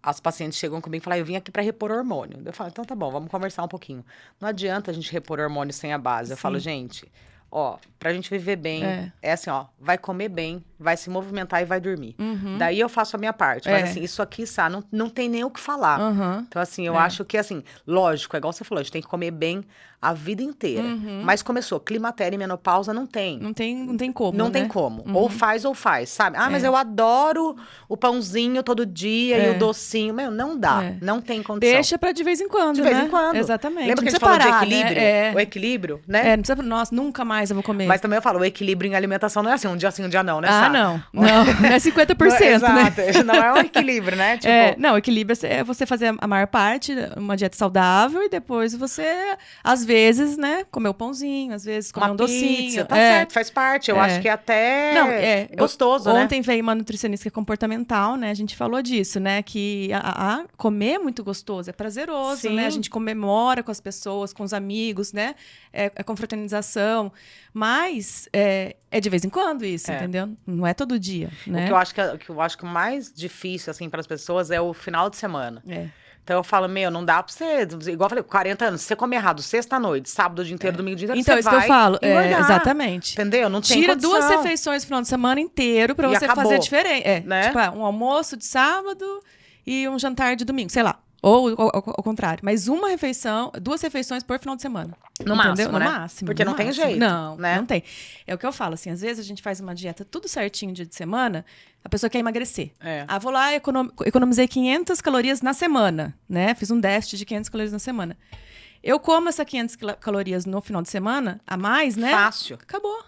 As pacientes chegam comigo e falam, eu vim aqui pra repor hormônio. Eu falo, então tá bom, vamos conversar um pouquinho. Não adianta a gente repor hormônio sem a base. Eu falo, gente, Ó, pra gente viver bem, é assim, ó, vai comer bem, vai se movimentar e vai dormir. Daí eu faço a minha parte. Mas assim, isso aqui, sabe, não tem nem o que falar. Então assim, eu acho que assim, lógico, é igual você falou, a gente tem que comer bem a vida inteira. Mas começou, climatério e menopausa não tem. Não tem como, Não tem como. Ou faz, sabe? Ah, mas eu adoro o pãozinho todo dia e o docinho. Meu, não dá. Não tem condição. Deixa pra de vez em quando, De vez em quando. Exatamente. Lembra que a gente falou de equilíbrio? O equilíbrio, né? Não precisa, nossa, nunca mais eu vou comer. Mas também eu falo, o equilíbrio em alimentação não é assim, um dia não, né? Não. Não é 50%, Exato. Não é um equilíbrio, né? Tipo... não, equilíbrio é você fazer a maior parte, uma dieta saudável, e depois você, às vezes, né, comer o pãozinho, às vezes comer um docinho. Tá certo, faz parte. Eu acho que é até gostoso, né? Ontem veio uma nutricionista que é comportamental, né? A gente falou disso, né? Que comer é muito gostoso, é prazeroso, né? A gente comemora com as pessoas, com os amigos, né? É confraternização. Mas é de vez em quando isso, entendeu? Não é todo dia, né? O que eu acho que o mais difícil, assim, para as pessoas é o final de semana. Então eu falo, não dá pra você, igual eu falei, 40 anos, se você comer errado sexta-noite, sábado o dia inteiro, domingo o dia inteiro, então, você vai que eu falo, engordar. Exatamente. Entendeu? Não tem Tira condição. 2 refeições no final de semana inteiro pra você fazer diferente. Né? Tipo, um almoço de sábado e um jantar de domingo, sei lá. Ou ao contrário. Mas 2 refeições por final de semana. No máximo, né? No máximo. Porque não tem jeito. Não, né? Não tem. É o que eu falo, assim, às vezes a gente faz uma dieta tudo certinho dia de semana, a pessoa quer emagrecer. Vou lá, economizei 500 calorias na semana, né? Fiz um déficit de 500 calorias na semana. Eu como essas 500 calorias no final de semana, a mais, né? Fácil. Acabou.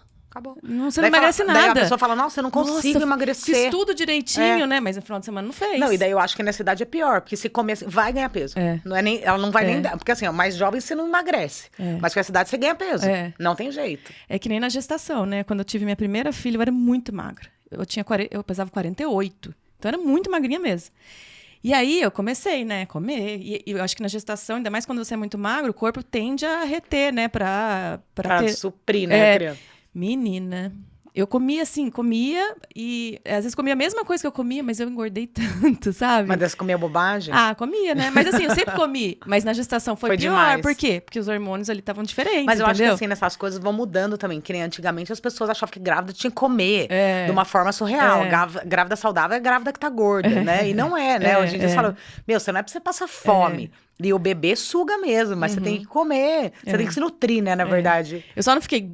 Você daí não emagrece nada. Daí a pessoa fala, nossa, eu não consigo emagrecer. Fiz tudo direitinho, né? Mas no final de semana não fez. Não, e daí eu acho que nessa idade é pior, porque se comer assim, vai ganhar peso. Não é nem, ela não vai nem dar. Porque assim, mais jovem você não emagrece. Mas com essa idade você ganha peso. Não tem jeito. É que nem na gestação, né? Quando eu tive minha primeira filha, eu era muito magra. Eu pesava 48. Então eu era muito magrinha mesmo. E aí eu comecei, né, a comer. E eu acho que na gestação, ainda mais quando você é muito magro, o corpo tende a reter, né, pra suprir, né, criança. Menina, eu comia e às vezes comia a mesma coisa que eu comia, mas eu engordei tanto, sabe? Mas você comia bobagem? Comia, né? Mas assim, eu sempre comi. Mas na gestação foi pior. Demais. Por quê? Porque os hormônios ali estavam diferentes, mas eu entendeu? acho que assim, nessas coisas vão mudando também. Que nem antigamente as pessoas achavam que grávida tinha que comer de uma forma surreal. Grávida saudável é grávida que tá gorda, né? E não é, né? Hoje em dia você fala, você não é pra você passar fome. E o bebê suga mesmo, mas você tem que comer. Você tem que se nutrir, né, na verdade. Eu só não fiquei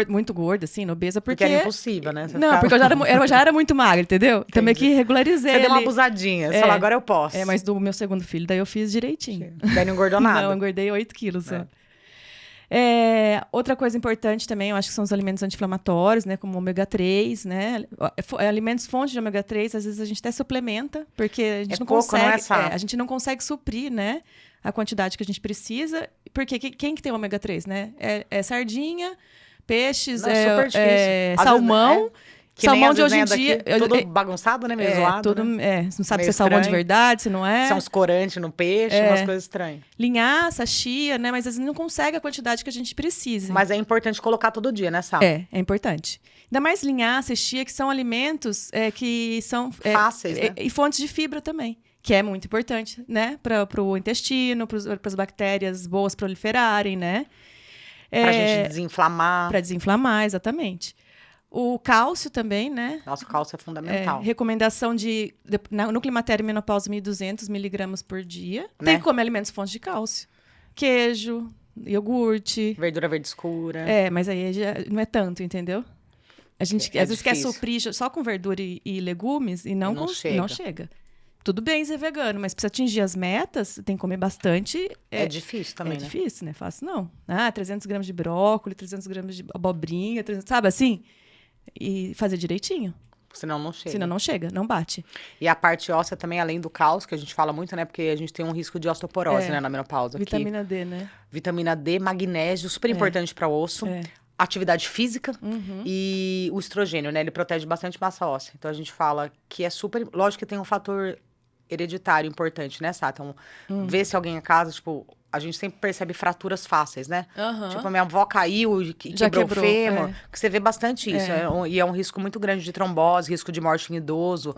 muito gorda, assim, obesa, porque era impossível, né? Porque eu já era muito magra, entendeu? Então meio que regularizei. Você deu uma abusadinha, você falou, agora eu posso. Mas do meu segundo filho, daí eu fiz direitinho. Daí não engordou nada. Não, eu engordei 8 quilos só. Outra coisa importante também, eu acho que são os alimentos anti-inflamatórios, né? Como ômega 3, né? Alimentos fontes de ômega 3, às vezes a gente até suplementa, porque a gente a gente não consegue suprir, né? A quantidade que a gente precisa. Porque quem que tem ômega 3, né? É sardinha, peixes, salmão. Salmão de hoje em dia... Tudo bagunçado, né? Meio zoado, né? Você não sabe se é salmão de verdade, se não é. São uns corantes no peixe, umas coisas estranhas. Linhaça, chia, né? Mas às vezes não consegue a quantidade que a gente precisa. Mas é importante colocar todo dia, né, Sal? É importante. Ainda mais linhaça e chia, que são alimentos que são... fáceis, né? E fontes de fibra também. Que é muito importante, né? Para o intestino, para as bactérias boas proliferarem, né? Pra gente desinflamar. Para desinflamar, exatamente. O cálcio também, né? Nossa, o cálcio é fundamental. Recomendação no climatério e menopausa, 1.200 miligramas por dia. Né? Tem que comer alimentos fontes de cálcio. Queijo, iogurte. Verdura verde escura. Mas aí já não é tanto, entendeu? A gente às vezes quer suprir só com verdura e legumes e não chega. Tudo bem ser vegano, mas precisa atingir as metas, tem que comer bastante. É difícil também, né? É difícil, né? Fácil não. 300 gramas de brócolis, 300 gramas de abobrinha, sabe assim? E fazer direitinho. Senão não chega. Senão não chega, não bate. E a parte óssea também, além do cálcio, que a gente fala muito, né? Porque a gente tem um risco de osteoporose, né? Na menopausa. Vitamina D, né? Vitamina D, magnésio, super importante para osso. Atividade física e o estrogênio, né? Ele protege bastante massa óssea. Então, a gente fala que é super... Lógico que tem um fator hereditário importante, né, Sá? Então, ver se alguém em casa, tipo, a gente sempre percebe fraturas fáceis, né? Tipo, a minha avó caiu e quebrou o fêmur, que você vê bastante isso. E é um risco muito grande de trombose, risco de morte em idoso.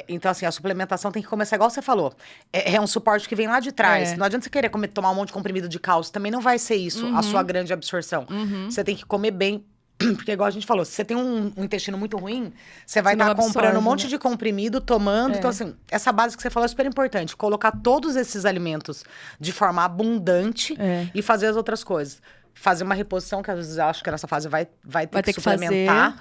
Então, assim, a suplementação tem que começar, igual você falou, é um suporte que vem lá de trás. Não adianta você querer tomar um monte de comprimido de cálcio, também não vai ser isso a sua grande absorção. Você tem que comer bem. Porque, igual a gente falou, se você tem um intestino muito ruim, você vai estar comprando um monte de comprimido, tomando. Então, assim, essa base que você falou é super importante. Colocar todos esses alimentos de forma abundante e fazer as outras coisas. Fazer uma reposição, que às vezes eu acho que nessa fase vai ter que suplementar.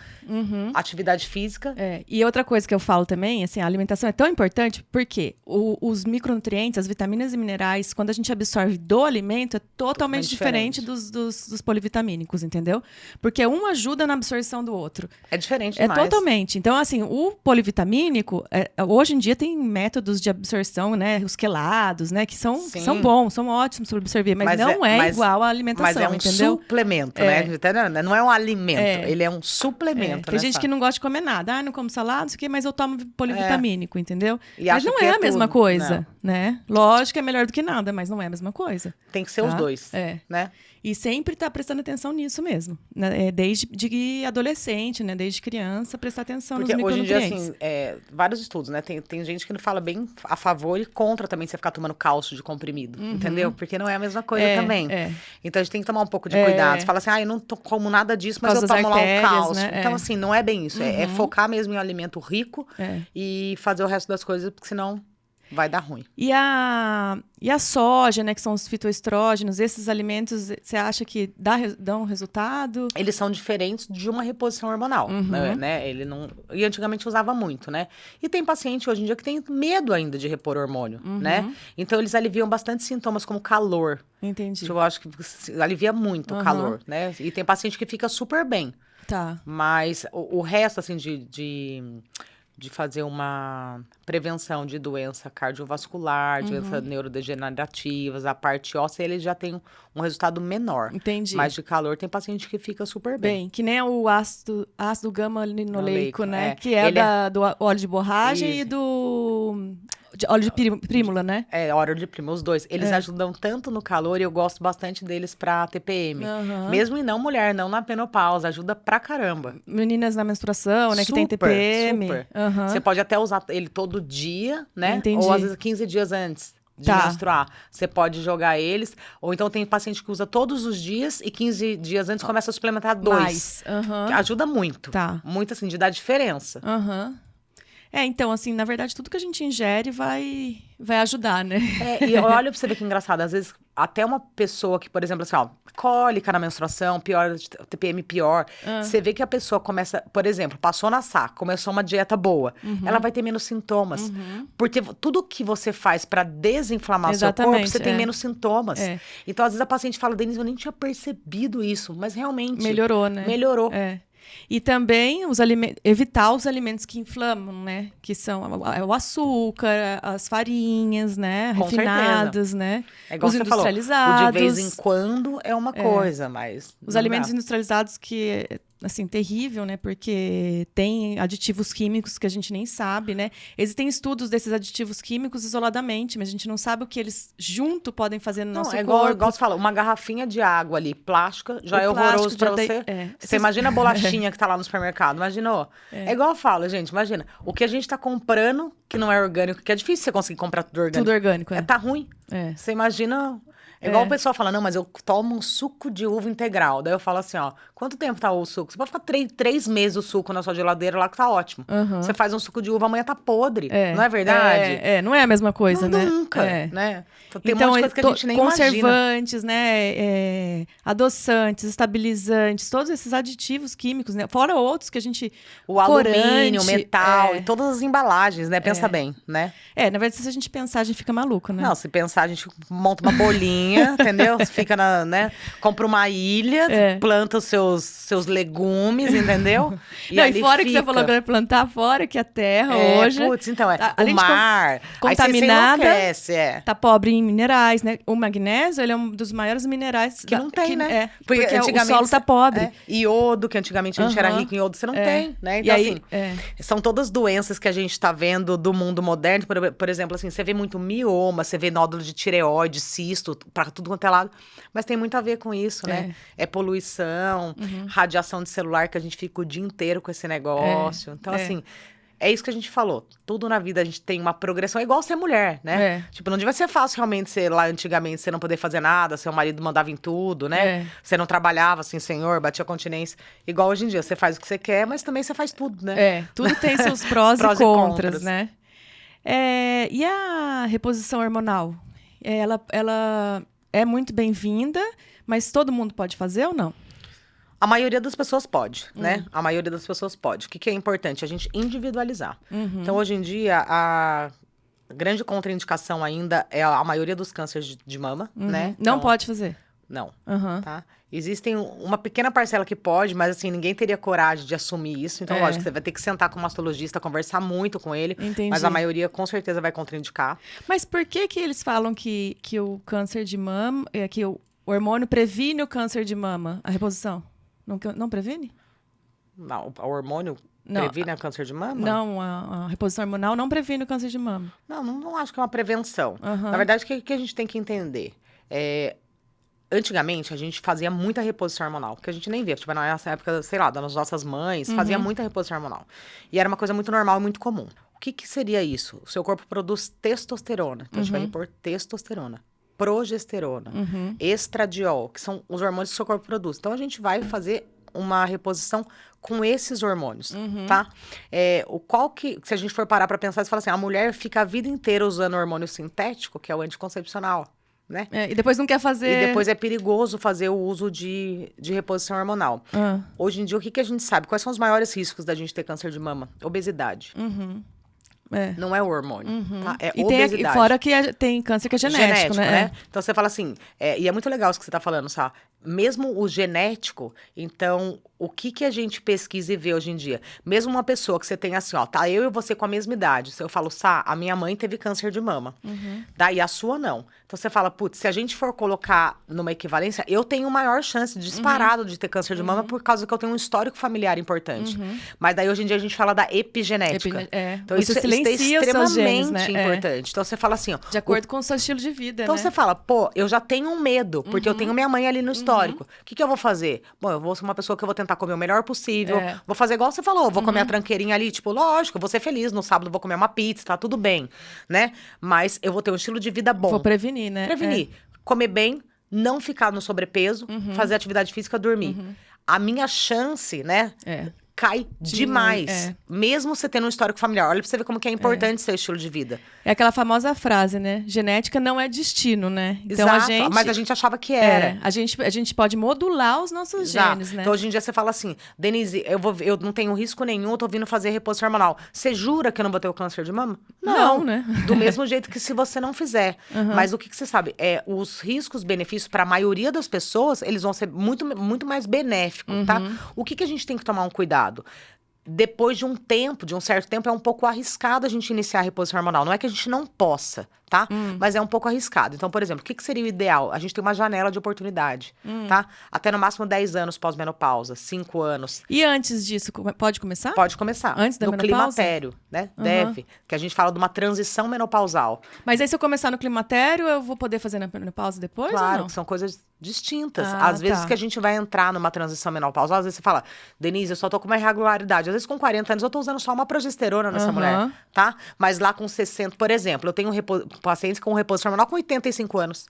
Atividade física. E outra coisa que eu falo também, assim, a alimentação é tão importante porque os micronutrientes, as vitaminas e minerais, quando a gente absorve do alimento, é totalmente diferente dos polivitamínicos, entendeu? Porque um ajuda na absorção do outro. É diferente demais. Totalmente. Então, assim, o polivitamínico, hoje em dia tem métodos de absorção, né? Os quelados, né? Que são bons, são ótimos para absorver, mas não é igual à alimentação, mas é um entendeu? suplemento, né? Não é um alimento, ele é um suplemento. Tem gente que não gosta de comer nada. Não como salada, isso aqui, mas eu tomo polivitamínico, entendeu? Mas não é a mesma coisa, né? Lógico que é melhor do que nada, mas não é a mesma coisa. Tem que ser os dois, né? E sempre tá prestando atenção nisso mesmo. Né? Desde adolescente, né? Desde criança, prestar atenção nos micronutrientes. Porque hoje em dia, assim, vários estudos, né? Tem gente que não fala bem a favor e contra também você ficar tomando cálcio de comprimido, entendeu? Porque não é a mesma coisa também. Então, a gente tem que tomar um pouco de cuidado. Você fala assim, eu não como nada disso, mas eu tomo lá um cálcio. Né? Então, assim, não é bem isso. É focar mesmo em um alimento rico e fazer o resto das coisas, porque senão vai dar ruim. E a soja, né, que são os fitoestrógenos, esses alimentos, você acha que dão resultado? Eles são diferentes de uma reposição hormonal, né? Ele não... E antigamente usava muito, né? E tem paciente hoje em dia que tem medo ainda de repor hormônio, né? Então, eles aliviam bastante sintomas como calor. Entendi. Eu acho que alivia muito o calor, né? E tem paciente que fica super bem. Tá. Mas o resto, assim, de fazer uma prevenção de doença cardiovascular, doenças neurodegenerativas, a parte óssea, ele já tem um resultado menor. Entendi. Mas de calor tem paciente que fica super bem. Que nem o ácido gama-linoleico, né? Que é do óleo de borragem e do... óleo de prímula, né? Óleo de prímula, os dois. Eles ajudam tanto no calor e eu gosto bastante deles pra TPM. Mesmo em mulher, não na menopausa, ajuda pra caramba. Meninas na menstruação, né? Que tem TPM. Super. Você pode até usar ele todo dia, né? Entendi. Ou às vezes 15 dias antes de menstruar. Você pode jogar eles. Ou então tem paciente que usa todos os dias e 15 dias antes começa a suplementar 2. Que ajuda muito. Muito, assim, de dar diferença. Então, assim, na verdade, tudo que a gente ingere vai ajudar, né? E olha pra você ver que engraçado. Às vezes, até uma pessoa que, por exemplo, assim, cólica na menstruação, pior, TPM pior. Você vê que a pessoa começa, por exemplo, passou na SAC, começou uma dieta boa. Ela vai ter menos sintomas. Porque tudo que você faz pra desinflamar o seu corpo, você tem menos sintomas. Então, às vezes, a paciente fala, Denise, eu nem tinha percebido isso. Mas realmente... Melhorou, né? Melhorou. E também evitar os alimentos que inflamam, né? Que são o açúcar, as farinhas, né? Com refinados, certeza. Né? É igual os você falou, industrializados. o de vez em quando é uma coisa, mas... Os alimentos industrializados que... assim, terrível, né? Porque tem aditivos químicos que a gente nem sabe, né? Existem estudos desses aditivos químicos isoladamente, mas a gente não sabe o que eles junto podem fazer no nosso corpo. Igual você fala, uma garrafinha de água ali, plástica, já é horroroso pra você. Você imagina a bolachinha que tá lá no supermercado, imaginou? É igual eu falo, gente, imagina, o que a gente tá comprando que não é orgânico, que é difícil você conseguir comprar tudo orgânico. Tudo orgânico, tá ruim. Você imagina... igual o pessoal fala, não, mas eu tomo um suco de uva integral. Daí eu falo assim, quanto tempo tá o suco? Você pode ficar 3 meses o suco na sua geladeira lá que tá ótimo. Você faz um suco de uva, amanhã tá podre. Não é verdade? Não é a mesma coisa, não, né? Nunca, né? Então, tem um monte de coisa que a gente nem conservantes, imagina. Né? Adoçantes, estabilizantes, todos esses aditivos químicos, né? Fora outros que a gente... O alumínio, o metal e todas as embalagens, né? Pensa bem, né? Na verdade, se a gente pensar, a gente fica maluco, né? Não, se pensar, a gente monta uma bolinha casinha, entendeu? Fica né? Compra uma ilha, planta os seus legumes, entendeu? E não, e fora que você falou que vai plantar fora, que a terra hoje... Putz, então, o mar... Contaminada, aí você tá pobre em minerais, né? O magnésio, ele é um dos maiores minerais... Que não tem, né? Porque o solo tá pobre. Iodo, que antigamente a gente era rico em iodo, você não tem, né? Então, aí, são todas doenças que a gente tá vendo do mundo moderno. Por exemplo, assim, você vê muito mioma, você vê nódulo de tireoide, cisto, pra tudo quanto é lado. Mas tem muito a ver com isso, né? É poluição, radiação de celular, que a gente fica o dia inteiro com esse negócio. Então, assim... É isso que a gente falou. Tudo na vida a gente tem uma progressão. É igual ser mulher, né? Tipo, não devia ser fácil realmente ser lá antigamente, você não poder fazer nada, seu marido mandava em tudo, né? Você não trabalhava assim, senhor, batia continência. Igual hoje em dia, você faz o que você quer, mas também você faz tudo, né? Tudo tem seus prós e contras, né? E a reposição hormonal? Ela é muito bem-vinda, mas todo mundo pode fazer ou não? A maioria das pessoas pode, né? A maioria das pessoas pode. O que é importante? A gente individualizar. Então, hoje em dia, a grande contraindicação ainda é a maioria dos cânceres de mama, né? Então, não pode fazer? Não, tá? Existem uma pequena parcela que pode, mas assim, ninguém teria coragem de assumir isso. Então, lógico, você vai ter que sentar com o mastologista, conversar muito com ele. Entendi. Mas a maioria, com certeza, vai contraindicar. Mas por que eles falam que o câncer de mama... que o hormônio previne o câncer de mama, a reposição? Não previne? Não, o hormônio previne o câncer de mama? Não, a reposição hormonal não previne o câncer de mama. Não acho que é uma prevenção. Na verdade, o que a gente tem que entender? Antigamente, a gente fazia muita reposição hormonal, porque a gente nem via. Tipo, nessa época, sei lá, das nossas mães, fazia muita reposição hormonal. E era uma coisa muito normal e muito comum. O que seria isso? O seu corpo produz testosterona. Então, a gente vai repor testosterona. Progesterona, estradiol, que são os hormônios que o seu corpo produz. Então, a gente vai fazer uma reposição com esses hormônios, tá? Se a gente for parar pra pensar, você fala assim, a mulher fica a vida inteira usando hormônio sintético, que é o anticoncepcional, né? E depois não quer fazer... E depois é perigoso fazer o uso de reposição hormonal. Hoje em dia, o que a gente sabe? Quais são os maiores riscos da gente ter câncer de mama? Obesidade. Não é o hormônio, tá? É obesidade. E fora que tem câncer que é genético, né? Então, você fala assim... e é muito legal isso que você tá falando, sabe? Mesmo o genético, então, o que a gente pesquisa e vê hoje em dia? Mesmo uma pessoa que você tem assim, ó, tá eu e você com a mesma idade. Se eu falo, a minha mãe teve câncer de mama. Daí a sua não. Então, você fala, putz, se a gente for colocar numa equivalência, eu tenho maior chance disparado de ter câncer de mama por causa que eu tenho um histórico familiar importante. Mas daí, hoje em dia, a gente fala da epigenética. Então, isso é extremamente genes, né? Importante. Então, você fala assim, ó... De acordo com o seu estilo de vida, então, você fala, eu já tenho um medo, porque eu tenho minha mãe ali no histórico. O que eu vou fazer? Bom, eu vou ser uma pessoa que eu vou tentar comer o melhor possível. Vou fazer igual você falou, vou comer a tranqueirinha ali, tipo, lógico, eu vou ser feliz. No sábado vou comer uma pizza, tá tudo bem, né? Mas eu vou ter um estilo de vida bom. Vou prevenir, né? Comer bem, não ficar no sobrepeso, fazer atividade física, dormir. A minha chance, né? Cai demais. Mesmo você tendo um histórico familiar. Olha pra você ver como que é importante seu estilo de vida. É aquela famosa frase, né? Genética não é destino, né? Então, mas a gente achava que era. A gente pode modular os nossos genes, né? Então, hoje em dia, você fala assim, Denise, eu não tenho risco nenhum, eu tô vindo fazer reposição hormonal. Você jura que eu não vou ter o câncer de mama? Não, né? Do mesmo jeito que se você não fizer. Mas o que você sabe? Os riscos, benefícios, para a maioria das pessoas, eles vão ser muito, muito mais benéficos, tá? O que a gente tem que tomar um cuidado? Depois de um certo tempo, é um pouco arriscado a gente iniciar a reposição hormonal. Não é que a gente não possa, tá? Mas é um pouco arriscado. Então, por exemplo, o que seria o ideal? A gente tem uma janela de oportunidade, tá? Até no máximo 10 anos pós-menopausa, 5 anos. E antes disso, pode começar? Pode começar. Antes da menopausa? No climatério, né? Deve. Que a gente fala de uma transição menopausal. Mas aí, se eu começar no climatério, eu vou poder fazer na menopausa depois? Claro, ou não? Que são coisas distintas. Às vezes que a gente vai entrar numa transição menopausal, às vezes você fala, Denise, eu só tô com uma irregularidade. Às vezes com 40 anos eu tô usando só uma progesterona nessa mulher, tá? Mas lá com 60, por exemplo, eu tenho pacientes com reposição hormonal com 85 anos.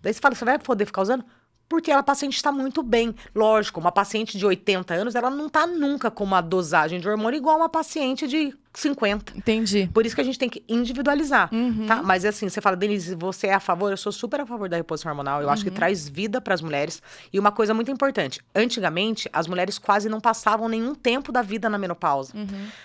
Daí você fala, você vai poder ficar usando? Porque a paciente está muito bem. Lógico, uma paciente de 80 anos, ela não tá nunca com uma dosagem de hormônio igual uma paciente de 50. Entendi. Por isso que a gente tem que individualizar, tá? Mas assim, você fala, Denise, você é a favor? Eu sou super a favor da reposição hormonal. Eu acho que traz vida para as mulheres. E uma coisa muito importante, antigamente, as mulheres quase não passavam nenhum tempo da vida na menopausa.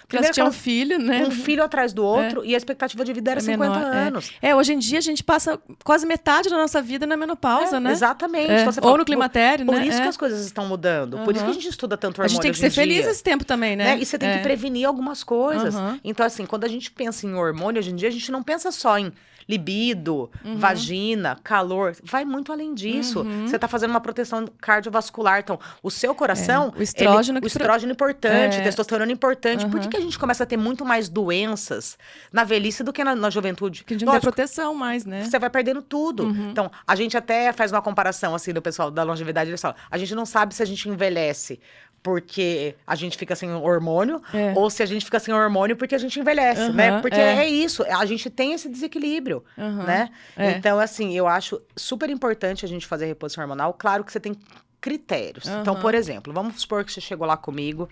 Primeiro tinha um filho, né? Um filho atrás do outro e a expectativa de vida era 50 anos. Hoje em dia a gente passa quase metade da nossa vida na menopausa, né? Exatamente. Então, você fala, ou no climatério, né? Por isso que as coisas estão mudando. Por isso que a gente estuda tanto hormônio. A gente tem que ser feliz esse tempo também, né? E você tem que prevenir algumas coisas. Então, assim, quando a gente pensa em hormônio, hoje em dia, a gente não pensa só em libido, vagina, calor. Vai muito além disso. Você tá fazendo uma proteção cardiovascular. Então, o seu coração... O estrógeno... O estrógeno importante, testosterona importante. Por que a gente começa a ter muito mais doenças na velhice do que na juventude? Porque a gente não tem proteção mais, né? Você vai perdendo tudo. Então, a gente até faz uma comparação, assim, do pessoal da longevidade. Eles falam, a gente não sabe se a gente envelhece porque a gente fica sem hormônio, ou se a gente fica sem hormônio porque a gente envelhece, né? Porque é isso, a gente tem esse desequilíbrio, né? Então, assim, eu acho super importante a gente fazer reposição hormonal. Claro que você tem critérios. Então, por exemplo, vamos supor que você chegou lá comigo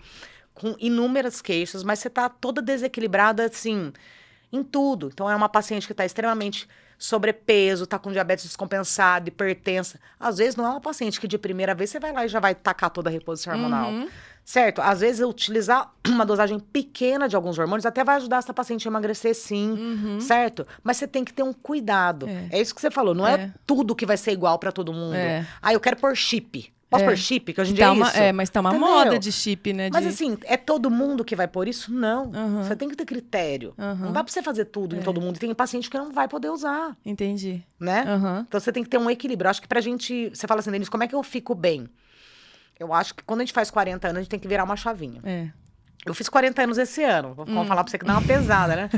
com inúmeras queixas, mas você tá toda desequilibrada, assim, em tudo. Então, é uma paciente que tá extremamente sobrepeso, tá com diabetes descompensado, hipertensa. Às vezes não é uma paciente que de primeira vez você vai lá e já vai tacar toda a reposição hormonal. Certo? Às vezes utilizar uma dosagem pequena de alguns hormônios até vai ajudar essa paciente a emagrecer, sim. Certo? Mas você tem que ter um cuidado. É isso que você falou. Não é tudo que vai ser igual pra todo mundo. Eu quero pôr chip. Posso pôr chip? Que hoje em dia é isso. Mas tá uma moda de chip, né? Mas assim, é todo mundo que vai pôr isso? Não. Você tem que ter critério. Não dá pra você fazer tudo em todo mundo. E tem paciente que não vai poder usar. Entendi. Né? Então você tem que ter um equilíbrio. Eu acho que pra gente... Você fala assim, Denise, como é que eu fico bem? Eu acho que quando a gente faz 40 anos, a gente tem que virar uma chavinha. Eu fiz 40 anos esse ano. Vou falar pra você que dá uma pesada, né?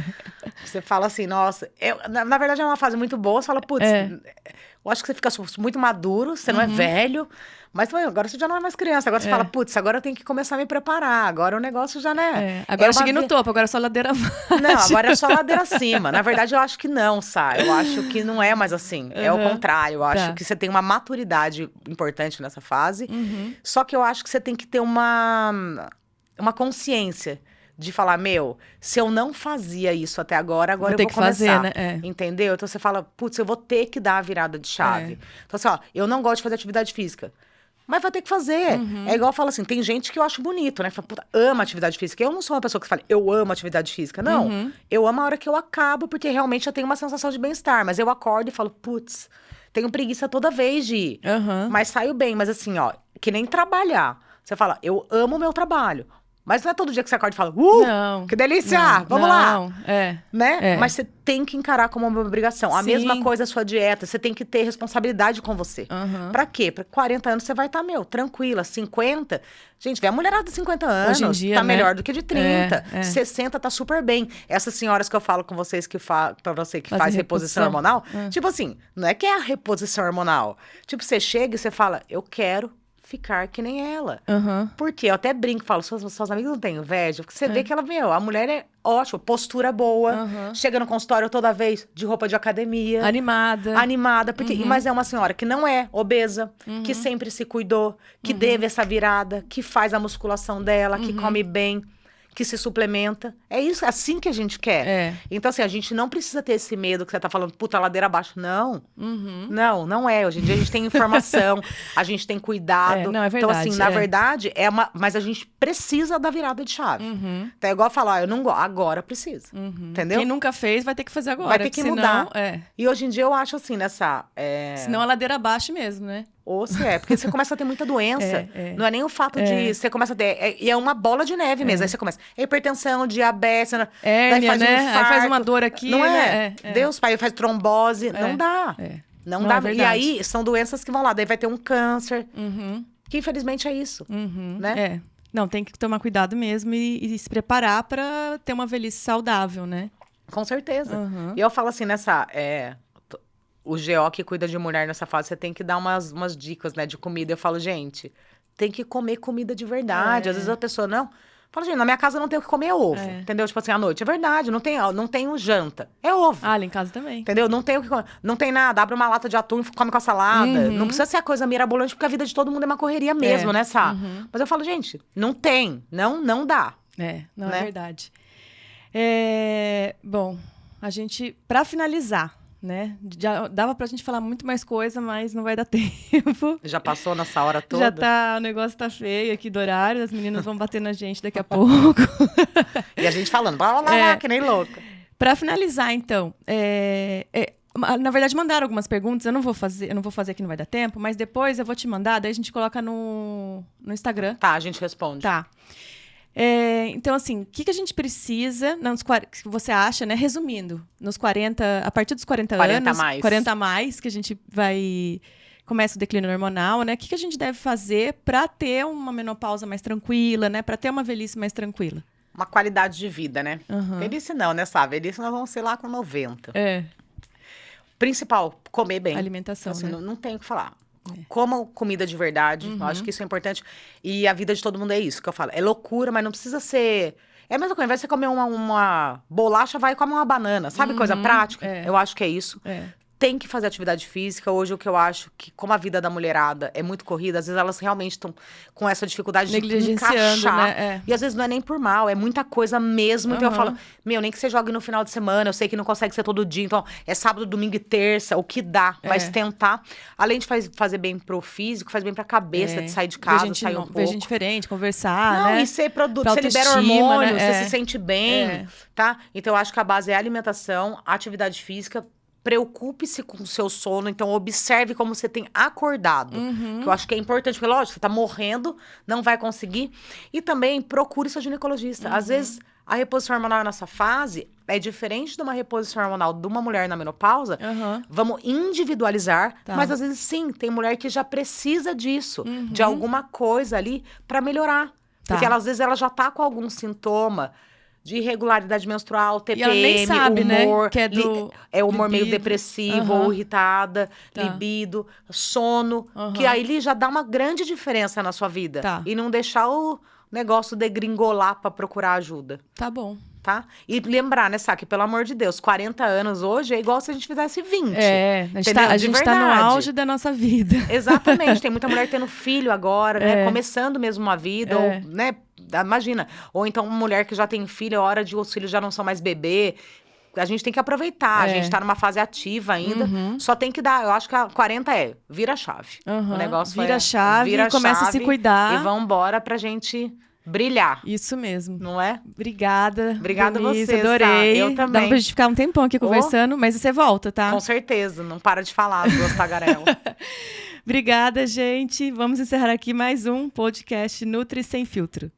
Você fala assim, nossa... na verdade, é uma fase muito boa. Você fala, putz... Eu acho que você fica muito maduro, você não é velho. Mas agora você já não é mais criança. Agora você fala, putz, agora eu tenho que começar a me preparar. Agora o negócio já, né? Agora eu cheguei no topo, agora é só ladeira abaixo. Não, agora é só ladeira acima. Na verdade, eu acho que não, Sá. Eu acho que não é mais assim. É o contrário. Eu acho que você tem uma maturidade importante nessa fase. Só que eu acho que você tem que ter uma consciência de falar, se eu não fazia isso até agora eu vou começar. Fazer, né? Entendeu? Então você fala, putz, eu vou ter que dar a virada de chave. Então assim, eu não gosto de fazer atividade física. Mas vai ter que fazer. É igual eu falo assim, tem gente que eu acho bonito, né? Que fala, puta, ama atividade física. Eu não sou uma pessoa que fala, eu amo atividade física. Não. Eu amo a hora que eu acabo, porque realmente eu tenho uma sensação de bem-estar. Mas eu acordo e falo, putz, tenho preguiça toda vez de ir. Mas saio bem. Mas assim, que nem trabalhar. Você fala, eu amo o meu trabalho. Mas não é todo dia que você acorda e fala, não, que delícia, vamos lá. Né? Mas você tem que encarar como uma obrigação. A mesma coisa a sua dieta, você tem que ter responsabilidade com você. Pra quê? Pra 40 anos você vai estar, tranquila. 50, gente, vê a mulherada de 50 anos, hoje em dia, tá melhor do que de 30. 60 tá super bem. Essas senhoras que eu falo com vocês, pra você que faz reposição hormonal, tipo assim, não é que é a reposição hormonal. Tipo, você chega e você fala, eu quero ficar que nem ela. Porque eu até brinco, falo, suas amigas não têm inveja, porque você vê que ela, a mulher é ótima, postura boa, chega no consultório toda vez de roupa de academia. Animada, porque, mas é uma senhora que não é obesa, que sempre se cuidou, que teve essa virada, que faz a musculação dela, que come bem, que se suplementa. É isso, é assim que a gente quer. Então, assim, a gente não precisa ter esse medo que você tá falando, puta, ladeira abaixo. Não. Não é. Hoje em dia a gente tem informação, a gente tem cuidado. Não, é verdade. Então, assim, na verdade, mas a gente precisa da virada de chave. Então, é igual falar, eu não gosto, agora precisa. Entendeu? Quem nunca fez vai ter que fazer agora. Vai ter que mudar. E hoje em dia eu acho assim, senão é ladeira abaixo mesmo, né? Ou se porque você começa a ter muita doença. Não é nem o fato de... Você começa a ter... E é uma bola de neve mesmo. Aí você começa... Hipertensão, diabetes... Hérnia, faz né? Aí faz uma dor aqui, não né? Deus, pai, faz trombose. Não dá. Não dá. E aí, são doenças que vão lá. Daí vai ter um câncer. Que, infelizmente, é isso. Né? Não, tem que tomar cuidado mesmo e se preparar para ter uma velhice saudável, né? Com certeza. E eu falo assim, o GO que cuida de mulher nessa fase, você tem que dar umas dicas, né, de comida. Eu falo, gente, tem que comer comida de verdade. Às vezes a pessoa, não... Fala, gente, na minha casa não tem o que comer ovo, entendeu? Tipo assim, à noite. É verdade, não tem janta. É ovo. Lá em casa também. Entendeu? Não tem o que comer. Não tem nada, abre uma lata de atum e come com a salada. Não precisa ser a coisa mirabolante, porque a vida de todo mundo é uma correria mesmo, né, Sá? Mas eu falo, gente, não tem. Não dá. Não é verdade. Bom, a gente, para finalizar, né? Já dava pra gente falar muito mais coisa, mas não vai dar tempo. Já passou nessa hora toda? O negócio tá feio aqui do horário, as meninas vão bater na gente daqui a pouco. E a gente falando, blá, blá, blá, que nem louca. Pra finalizar, então, na verdade, mandaram algumas perguntas, eu não vou fazer aqui, não vai dar tempo, mas depois eu vou te mandar, daí a gente coloca no Instagram. Tá, a gente responde. Tá. Então, assim, o que a gente precisa, que você acha, né? Resumindo, a partir dos 40 anos, 40 a mais, que a gente começa o declínio hormonal, né? O que a gente deve fazer para ter uma menopausa mais tranquila, né? Para ter uma velhice mais tranquila? Uma qualidade de vida, né? Velhice não, né, sabe? Velhice nós vamos ser lá com 90. Principal, comer bem. Alimentação, assim, né? Não tem o que falar. Comam comida de verdade, eu acho que isso é importante. E a vida de todo mundo é isso que eu falo. É loucura, mas não precisa ser... É a mesma coisa, ao invés de você comer uma bolacha, vai e come uma banana. Sabe coisa prática? Eu acho que é isso. Tem que fazer atividade física. Hoje, o que eu acho que, como a vida da mulherada é muito corrida, às vezes elas realmente estão com essa dificuldade de encaixar. Né? E às vezes não é nem por mal, é muita coisa mesmo. Então eu falo, nem que você jogue no final de semana, eu sei que não consegue ser todo dia. Então é sábado, domingo e terça, o que dá. Mas tentar, além de fazer bem pro físico, faz bem pra cabeça, de sair de casa, sair um pouco. Ver gente diferente, conversar, né? E ser produto, você libera hormônio, né? Você se sente bem, tá? Então eu acho que a base é alimentação, atividade física. Preocupe-se com o seu sono, então observe como você tem acordado. Que eu acho que é importante, porque lógico, você tá morrendo, não vai conseguir. E também procure seu ginecologista. Às vezes, a reposição hormonal nessa fase é diferente de uma reposição hormonal de uma mulher na menopausa. Vamos individualizar, mas às vezes sim, tem mulher que já precisa disso, de alguma coisa ali para melhorar. Porque às vezes ela já tá com algum sintoma de irregularidade menstrual, TPM, e ela nem sabe, humor, né? Que é o humor meio depressivo, ou irritada, libido, sono, que aí já dá uma grande diferença na sua vida. E não deixar o negócio degringolar pra procurar ajuda. Tá bom. Tá? E lembrar, né, Sá, que pelo amor de Deus, 40 anos hoje é igual se a gente fizesse 20. A gente tá no auge da nossa vida. Exatamente. Tem muita mulher tendo filho agora, né? Começando mesmo uma vida, ou, né? Imagina. Ou então uma mulher que já tem filho, a hora de os filhos já não são mais bebê. A gente tem que aproveitar. A gente tá numa fase ativa ainda. Só tem que dar, eu acho que a 40 vira a chave. O negócio vira a chave, começa a se cuidar. E vambora pra gente brilhar. Isso mesmo. Não é? Obrigada. Obrigada Denise, você, adorei. Eu também. Dá pra gente ficar um tempão aqui conversando, mas você volta, tá? Com certeza. Não para de falar, duas tagarelas. Obrigada, gente. Vamos encerrar aqui mais um podcast Nutri Sem Filtro.